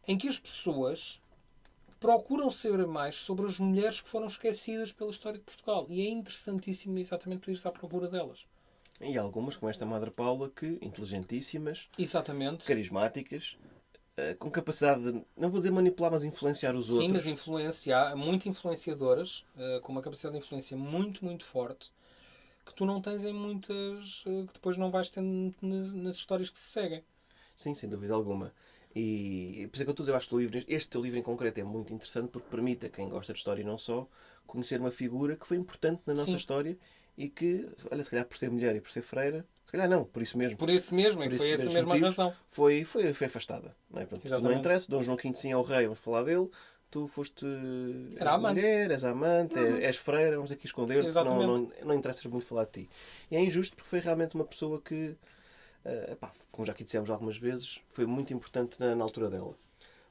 em que as pessoas procuram saber mais sobre as mulheres que foram esquecidas pela história de Portugal. E é interessantíssimo exatamente tu ires à procura delas. E algumas, como esta Madre Paula, que inteligentíssimas, exatamente, carismáticas, com capacidade de, não vou dizer manipular, mas influenciar os outros. Sim, mas influenciar, muito influenciadoras, com uma capacidade de influência muito, muito forte, que tu não tens em muitas, que depois não vais ter nas histórias que se seguem. Sim, sem dúvida alguma. E por isso é que eu estou a dizer, eu acho que o livro, este teu livro em concreto é muito interessante porque permite a quem gosta de história e não só, conhecer uma figura que foi importante na nossa Sim. história e que, olha, se calhar por ser mulher e por ser freira, se calhar não, por isso mesmo. Por isso mesmo, é Por que isso foi essa mesmos mesma motivos, razão. foi afastada. Não é? Pronto, tu não Exatamente. interessa, Dom João V sim é o rei, vamos falar dele. Tu foste. Era És amante. mulher, és amante, és freira, vamos aqui esconder-te, porque não interessas muito falar de ti. E é injusto porque foi realmente uma pessoa que, como já aqui dissemos algumas vezes, foi muito importante na altura dela.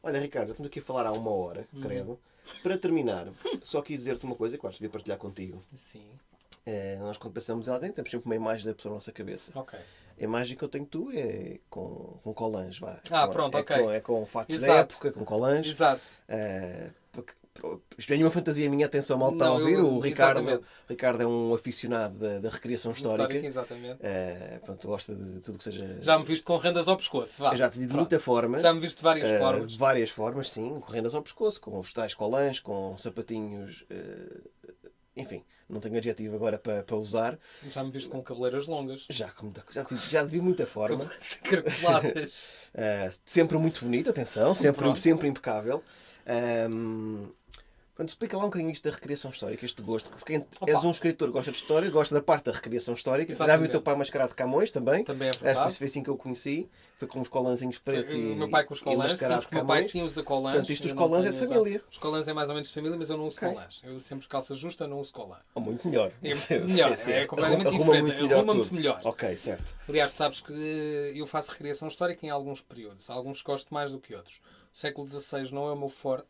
Olha, Ricardo, estamos aqui a falar há 1 hora, credo. Para terminar, só aqui dizer-te uma coisa que eu acho que devia partilhar contigo. Sim. Nós, quando pensamos em alguém, temos sempre uma imagem da pessoa na nossa cabeça. Ok. A imagem que eu tenho de tu é com colãs, vá. Pronto, é ok. É com fatos Exato. da época, com colãs. Exato. Isto é uma fantasia minha, atenção, mal está a ouvir. O Ricardo é um aficionado da recriação histórica. Exatamente. Pronto, gosta de tudo que seja. Já me viste com rendas ao pescoço, vá. Eu já te vi de muita forma. Já me viste de várias formas. De várias formas, sim. Com rendas ao pescoço, com os tais colãs, com sapatinhos. Enfim, não tenho adjetivo agora para usar. Já me viste com cabeleiras longas. Já te vi de muita forma. Caracoladas. Sempre muito bonito, atenção. Sempre impecável. Explica lá um bocadinho isto da recriação histórica, este gosto. Porque és um escritor que gosta de história, gosta da parte da recriação histórica. Exatamente. Já vi o teu pai mascarado de Camões também. Também é verdade. Foi assim que eu o conheci. Foi com os colanzinhos pretos O meu pai com os colãs, sim, porque o meu pai sim usa colãs. Portanto, isto dos colãs é de família. Os colãs é mais ou menos de família, mas eu não uso colãs. Eu sempre calça justa, não uso colã. Muito melhor. É melhor, é completamente diferente. Arruma muito melhor. Ok, certo. Aliás, sabes que eu faço recriação histórica em alguns períodos. Alguns gosto mais do que outros. O século XVI não é o meu forte.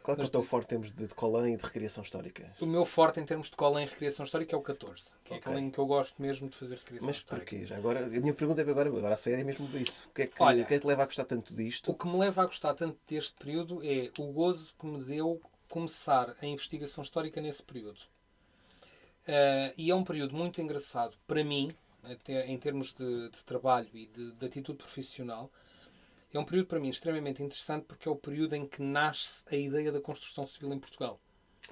Qual é o teu forte em termos de colã e de recriação histórica? O meu forte em termos de colã em recriação histórica é o 14, que é aquele em que eu gosto mesmo de fazer recriação histórica. Mas porquê? Já agora, a minha pergunta é agora a sério é mesmo isso. O que é que te leva a gostar tanto disto? O que me leva a gostar tanto deste período é o gozo que me deu começar a investigação histórica nesse período. E é um período muito engraçado para mim, até em termos de trabalho e de atitude profissional. É um período para mim extremamente interessante porque é o período em que nasce a ideia da construção civil em Portugal.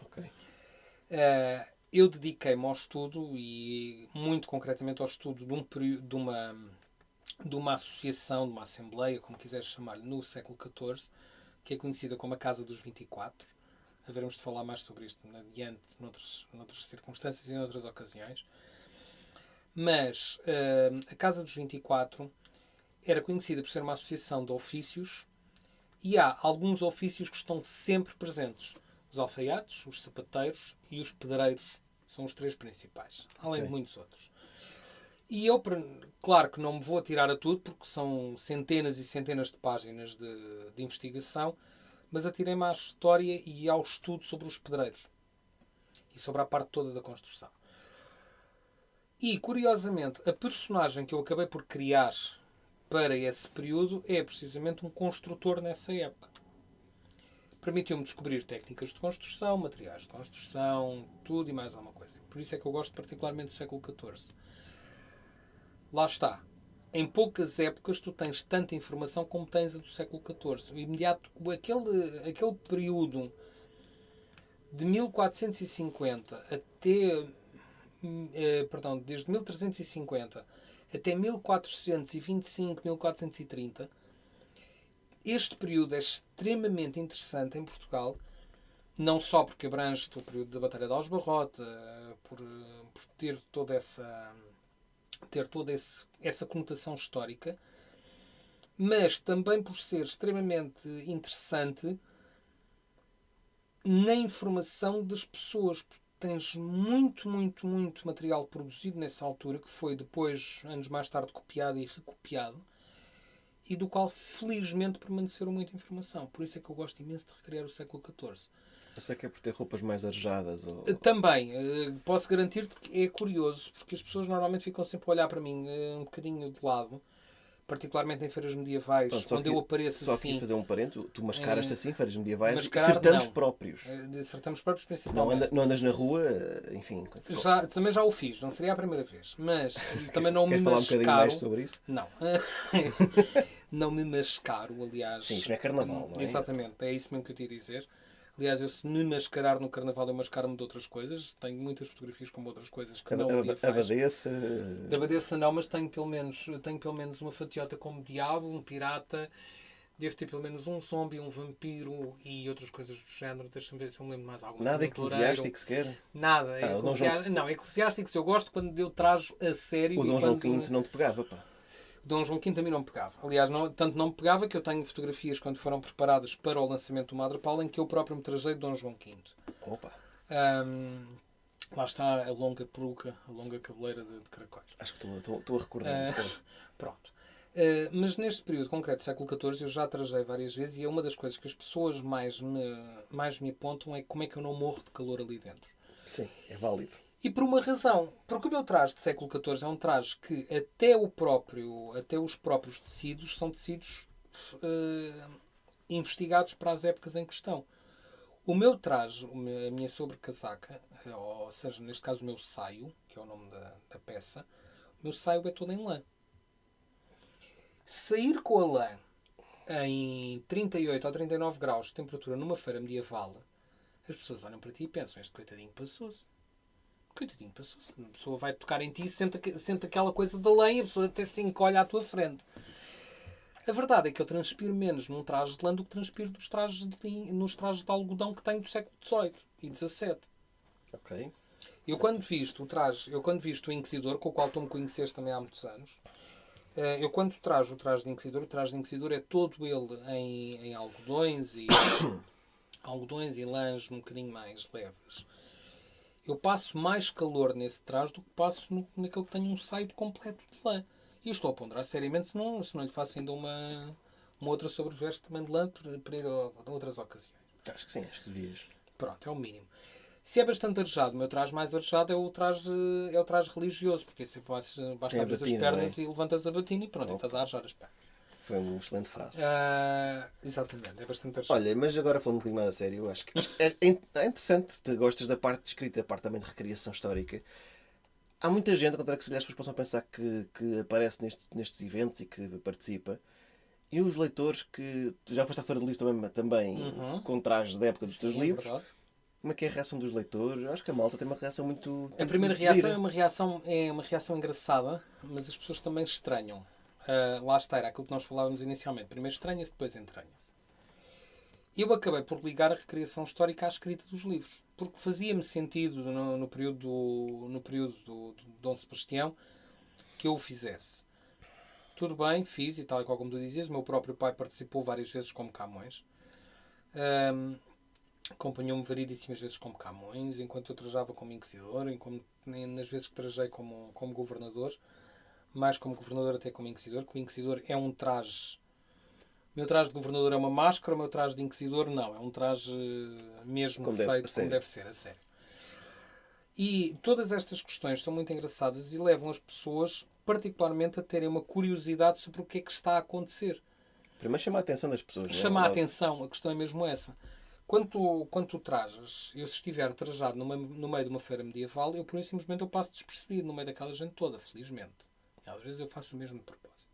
Ok. Eu dediquei-me ao estudo e muito concretamente ao estudo de uma associação, de uma assembleia, como quiseres chamar-lhe, no século XIV, que é conhecida como a Casa dos 24. Haveremos de falar mais sobre isto adiante, noutras circunstâncias e noutras ocasiões. Mas a Casa dos 24 era conhecida por ser uma associação de ofícios e há alguns ofícios que estão sempre presentes. Os alfaiates, os sapateiros e os pedreiros são os 3 principais, além de muitos outros. E eu, claro que não me vou atirar a tudo, porque são centenas e centenas de páginas de investigação, mas atirei-me à história e ao estudo sobre os pedreiros e sobre a parte toda da construção. E, curiosamente, a personagem que eu acabei por criar para esse período é precisamente um construtor nessa época. Permitiu-me descobrir técnicas de construção, materiais de construção, tudo e mais alguma coisa. Por isso é que eu gosto particularmente do século XIV. Lá está. Em poucas épocas tu tens tanta informação como tens a do século XIV. O imediato, aquele período de 1450 até... desde 1350 até 1425, 1430, este período é extremamente interessante em Portugal, não só porque abrange o período da Batalha de Aljubarrota, por ter toda essa conotação histórica, mas também por ser extremamente interessante na informação das pessoas. Tens muito material produzido nessa altura, que foi depois, anos mais tarde, copiado e recopiado, e do qual, felizmente, permaneceram muita informação. Por isso é que eu gosto imenso de recriar o século XIV. Eu sei que é por ter roupas mais arejadas? Ou... Também. Posso garantir-te que é curioso, porque as pessoas normalmente ficam sempre a olhar para mim um bocadinho de lado, particularmente em feiras medievais, quando eu apareço só assim... Só aqui fazer um parente, tu mascaras-te assim, feiras medievais, certames próprios. Certames próprios, principalmente. Não andas na rua, enfim... Também já o fiz, não seria a primeira vez, mas também não me mascaro... Queres falar um bocadinho mais sobre isso? Não. não me mascaro, aliás. Sim, isto não é carnaval, não é? Exatamente, é isso mesmo que eu te ia dizer. Aliás, eu se me mascarar no carnaval, eu mascaro-me de outras coisas. Tenho muitas fotografias como outras coisas que não o dia faz. Abadeça... Abadeça não, mas tenho pelo menos uma fatiota como diabo, um pirata. Devo ter pelo menos um zombie, um vampiro e outras coisas do género. Deixa-me ver se eu me lembro mais alguma. Nada eclesiástico sequer? Nada. Não, eclesiásticos eu gosto quando eu trajo a sério. O Dom João V não te pegava, pá. O Dom João V também não me pegava. Aliás, tanto não me pegava que eu tenho fotografias quando foram preparadas para o lançamento do Madre Paula em que eu próprio me trajei de Dom João V. Opa! Lá está a longa peruca, a longa cabeleira de caracóis. Acho que estou a recordar. Pronto. Mas neste período concreto do século XIV eu já trajei várias vezes e é uma das coisas que as pessoas mais me apontam é como é que eu não morro de calor ali dentro. Sim, é válido. E por uma razão. Porque o meu traje de século XIV é um traje que até os próprios tecidos são tecidos investigados para as épocas em questão. O meu traje, a minha sobrecasaca, ou seja, neste caso o meu saio, que é o nome da peça, o meu saio é todo em lã. Sair com a lã em 38 ou 39 graus de temperatura numa feira medieval, as pessoas olham para ti e pensam, este coitadinho passou-se. Coitadinho passou-se. A pessoa vai tocar em ti e sente aquela coisa da lã e a pessoa até se encolhe à tua frente. A verdade é que eu transpiro menos num traje de lã do que transpiro nos trajes de algodão que tenho do século XVIII e XVII. Ok. Eu quando visto o Inquisidor, com o qual tu me conheceste também há muitos anos, eu quando trajo o traje de Inquisidor é todo ele em algodões e lãs um bocadinho mais leves. Eu passo mais calor nesse traje do que passo naquele que tem um saio completo de lã. E estou a ponderar seriamente se não lhe faço ainda uma outra sobreveste também de lã para ir a outras ocasiões. Acho que sim, acho que devias. Pronto, é o mínimo. Se é bastante arejado, o meu traje mais arejado é o traje religioso, porque assim basta abrir as pernas e levantas a batina e pronto, e estás a arejar as pernas. Foi uma excelente frase. Exatamente, é bastante arejado. Olha, mas agora falando um bocadinho mais a sério, eu acho que é interessante, tu gostas da parte de escrita, da parte também de recriação histórica. Há muita gente, ao contrário que se as pessoas possam pensar que aparece nestes eventos e que participa. E os leitores que... Tu já foste à Feira do Livro também com trajes da época dos teus livros. Verdade. Como é que é a reação dos leitores? Eu acho que a malta tem uma reação muito... A primeira reação é uma reação engraçada, mas as pessoas também estranham. Lá está, era aquilo que nós falávamos inicialmente. Primeiro estranha-se, depois entranha-se. Eu acabei por ligar a recriação histórica à escrita dos livros, porque fazia-me sentido no período do Dom Sebastião que eu o fizesse. Tudo bem, fiz, e tal e qual como tu dizias, o meu próprio pai participou várias vezes como Camões. Acompanhou-me variedíssimas vezes como Camões, enquanto eu trajava como Inquisidor, nas vezes que trajei como governador, mais como governador até como Inquisidor, que o Inquisidor é um traje... O meu traje de governador é uma máscara, o meu traje de Inquisidor não, é um traje mesmo como deve ser, a sério. E todas estas questões são muito engraçadas e levam as pessoas particularmente a terem uma curiosidade sobre o que é que está a acontecer. Primeiro chama a atenção das pessoas. Chama a atenção, a questão é mesmo essa. Quando tu trajas, eu se estiver trajado no meio de uma feira medieval, eu por isso simplesmente eu passo despercebido no meio daquela gente toda, felizmente. E às vezes eu faço o mesmo de propósito.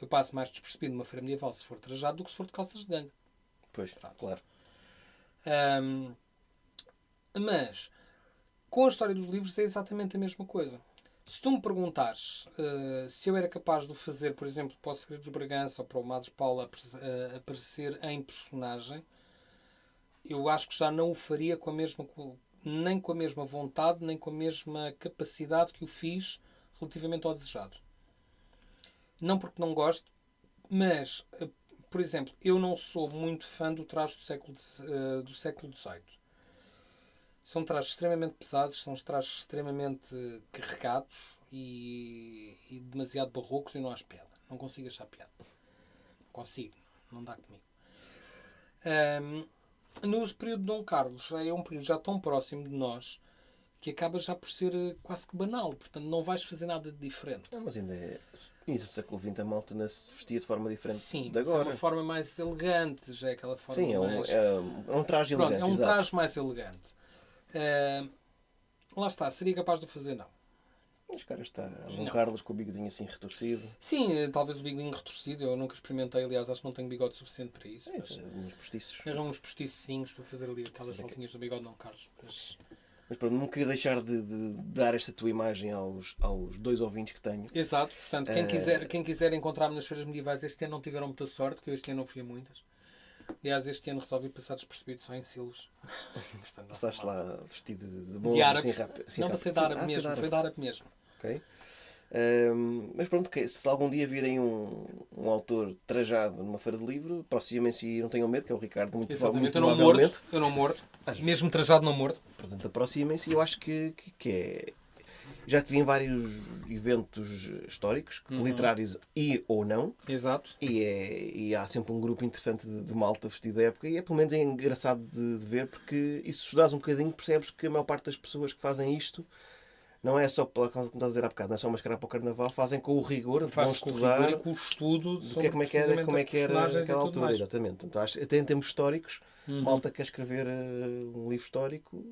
Eu passo mais despercebido numa feira medieval se for trajado do que se for de calças de ganga. Pois, claro. Mas, com a história dos livros é exatamente a mesma coisa. Se tu me perguntares se eu era capaz de o fazer, por exemplo, para o Segredo dos Bragança ou para o Madre Paula aparecer em personagem, eu acho que já não o faria nem com a mesma vontade, nem com a mesma capacidade que o fiz relativamente ao desejado. Não porque não gosto, mas, por exemplo, eu não sou muito fã do traje do século XVIII. São trajes extremamente pesados, são trajes extremamente carregados e demasiado barrocos e não acho piada. Não consigo achar piada. Consigo, não dá comigo. No período de Dom Carlos, é um período já tão próximo de nós que acaba já por ser quase que banal. Portanto, não vais fazer nada de diferente. Não, mas ainda é... Isso, o século XX a malta se vestia de forma diferente. Sim, de agora. É uma forma mais elegante. Já é aquela forma mais... é um traje elegante. É um traje mais elegante. Lá está. Seria capaz de fazer? Não. Mas cara está Dom Não. Carlos com o bigodinho assim retorcido. Sim, talvez o bigodinho retorcido. Eu nunca experimentei, aliás, acho que não tenho bigode suficiente para isso. É, Mas isso, uns postiços. eram uns posticinhos para fazer ali aquelas Sim, voltinhas do bigode, não, Carlos. Mas... Mas pronto, não queria deixar de dar esta tua imagem aos 2 ouvintes que tenho. Exato, portanto, quem quiser encontrar-me nas feiras medievais este ano não tiveram muita sorte, que eu este ano não fui a muitas. Aliás, este ano resolvi passar despercebido só em Silves. Portanto, Passaste lá vestido de de moço, árabe. assim rápido. Assim Não passei de árabe foi mesmo, de árabe. foi de árabe mesmo. Ok. Mas pronto, se algum dia virem um autor trajado numa feira de livro, aproximem-se e não tenham medo, que é o Ricardo, muito Exatamente, provavelmente. eu não mordo. Mesmo trajado não mordo. Portanto, aproximem-se e eu acho que é. Já te vi em vários eventos históricos, literários e ou não, Exato. e há sempre um grupo interessante de malta vestida da época e é pelo menos é engraçado de ver porque e se estudares um bocadinho percebes que a maior parte das pessoas que fazem isto não é só pela causa que estás a dizer há bocado, não é só mascarar para o carnaval, fazem com o rigor, vão Faz com o estudar rigor e com o estudo do sobre como é que era personagens e aquela tudo altura, mais. exatamente. Então, até em termos históricos, malta quer escrever um livro histórico,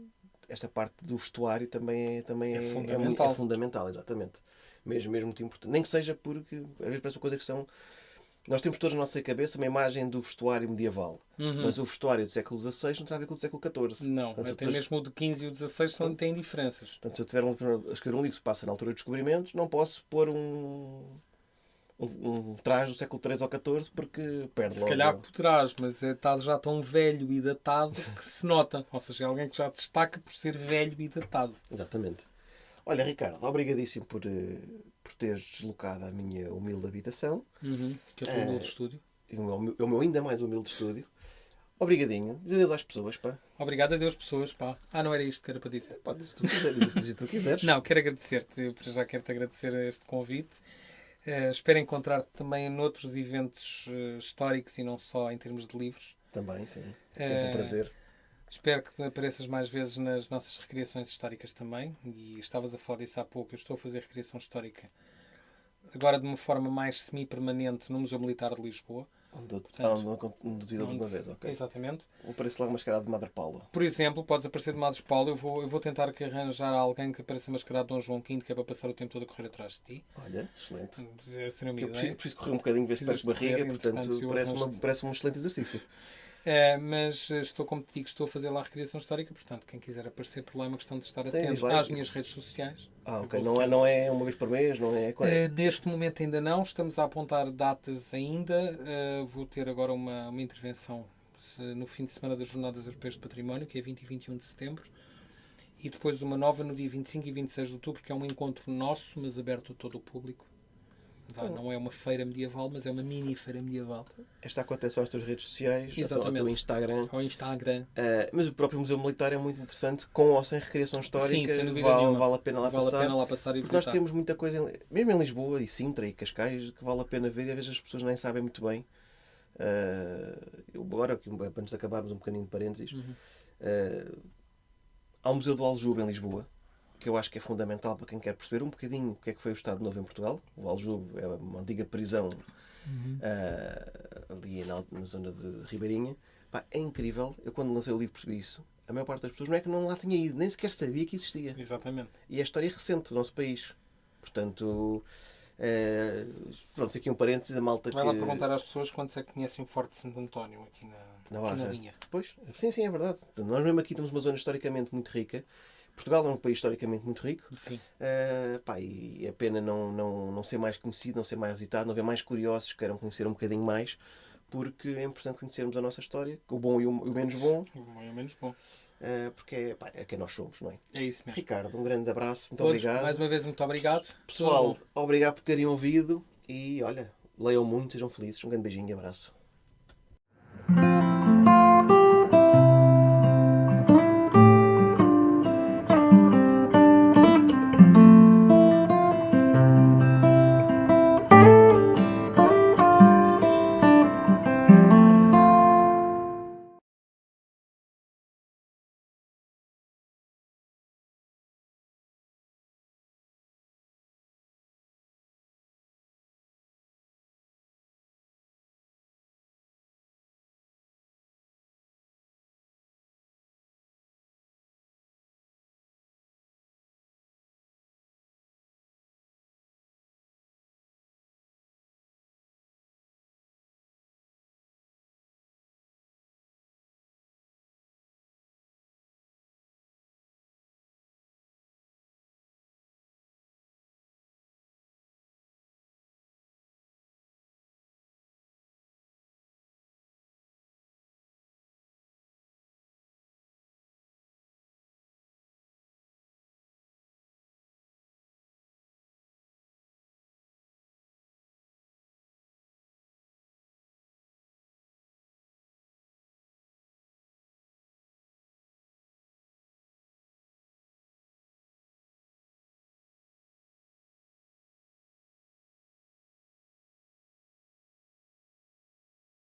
esta parte do vestuário também É fundamental. é fundamental, exatamente. Mesmo muito importante. Nem que seja porque, às vezes parece uma coisa que são... Nós temos todos na nossa cabeça uma imagem do vestuário medieval, mas o vestuário do século XVI não tem a ver com o do século XIV. Não, Portanto, até mesmo o de 15 e o 16 têm diferenças. Portanto, se eu tiver a escrever um livro que se passa na altura dos descobrimentos, não posso pôr um traje do século XIII ou XIV porque perde Se logo. calhar poderás, mas está já tão velho e datado que se nota. Ou seja, é alguém que já destaca por ser velho e datado. Exatamente. Olha, Ricardo, obrigadíssimo por teres deslocado à minha humilde habitação. Que é o teu humilde estúdio. E o meu ainda mais humilde estúdio. Obrigadinho. Diz adeus às pessoas, pá. Obrigado a Deus, pessoas. Pá. Não era isto que era para dizer. Pá, diz o que tu quiseres. Diz o que tu quiseres. Não, quero agradecer-te. Eu já quero-te agradecer este convite. Espero encontrar-te também noutros eventos históricos e não só em termos de livros. Também, sim. Sempre um prazer. Espero que apareças mais vezes nas nossas recriações históricas também. E estavas a falar disso há pouco. Eu estou a fazer recriação histórica agora de uma forma mais semi-permanente no Museu Militar de Lisboa. Onde vi uma vez, ok. Exatamente. Ou parece logo mascarado de Madre Paula. Por exemplo, podes aparecer de Madres Paulo. Eu vou tentar que arranjar alguém que apareça mascarado de Dom João V, que é para passar o tempo todo a correr atrás de ti. Olha, excelente. Seria uma Eu ideia. preciso correr um bocadinho, ver se perco barriga, correr, portanto entretanto, eu parece um excelente exercício. Mas estou, como te digo, estou a fazer lá a recriação histórica, portanto, quem quiser aparecer por lá é uma questão de estar atento diz lá. às minhas redes sociais. Ok. Não é uma vez por mês, não é? Neste momento ainda não, estamos a apontar datas ainda. Vou ter agora uma intervenção no fim de semana das Jornadas Europeias de Património, que é 20 e 21 de setembro, e depois uma nova no dia 25 e 26 de outubro, que é um encontro nosso, mas aberto a todo o público. Não é uma feira medieval, mas é uma mini feira medieval. Está com atenção às tuas redes sociais, Exatamente. ao teu Instagram. Ao Instagram. Mas o próprio Museu Militar é muito interessante, com ou sem recriação histórica. Sim, sem dúvida nenhuma. Vale a pena lá Vale passar. a pena lá passar e porque nós visitar. temos muita coisa, mesmo em Lisboa e Sintra e Cascais, que vale a pena ver e às vezes as pessoas nem sabem muito bem. Agora, antes de acabarmos um bocadinho de parênteses, há o Museu do Aljube em Lisboa, que eu acho que é fundamental para quem quer perceber um bocadinho o que é que foi o Estado Novo em Portugal. O Aljube é uma antiga prisão ali na zona de Ribeirinha. Pá, é incrível. Eu quando lancei o livro percebi isso. A maior parte das pessoas não é que não lá tinha ido, nem sequer sabia que existia. Exatamente. E é a história recente do nosso país. Portanto, pronto, aqui um parênteses, a malta Vai lá perguntar às pessoas quantos é que conhecem o Forte de Santo António aqui na linha. Pois, sim, é verdade. Nós mesmo aqui temos uma zona historicamente muito rica. Portugal é um país historicamente muito rico. Sim. E é pena não ser mais conhecido, não ser mais visitado, não haver mais curiosos que queiram conhecer um bocadinho mais, porque é importante conhecermos a nossa história, o bom e o menos bom. O bom e o menos bom. Porque é quem nós somos, não é? É isso mesmo. Ricardo, um grande abraço, muito Todos, obrigado. mais uma vez, muito obrigado. Pessoal, obrigado por terem ouvido e olha, leiam muito, sejam felizes. Um grande beijinho e abraço.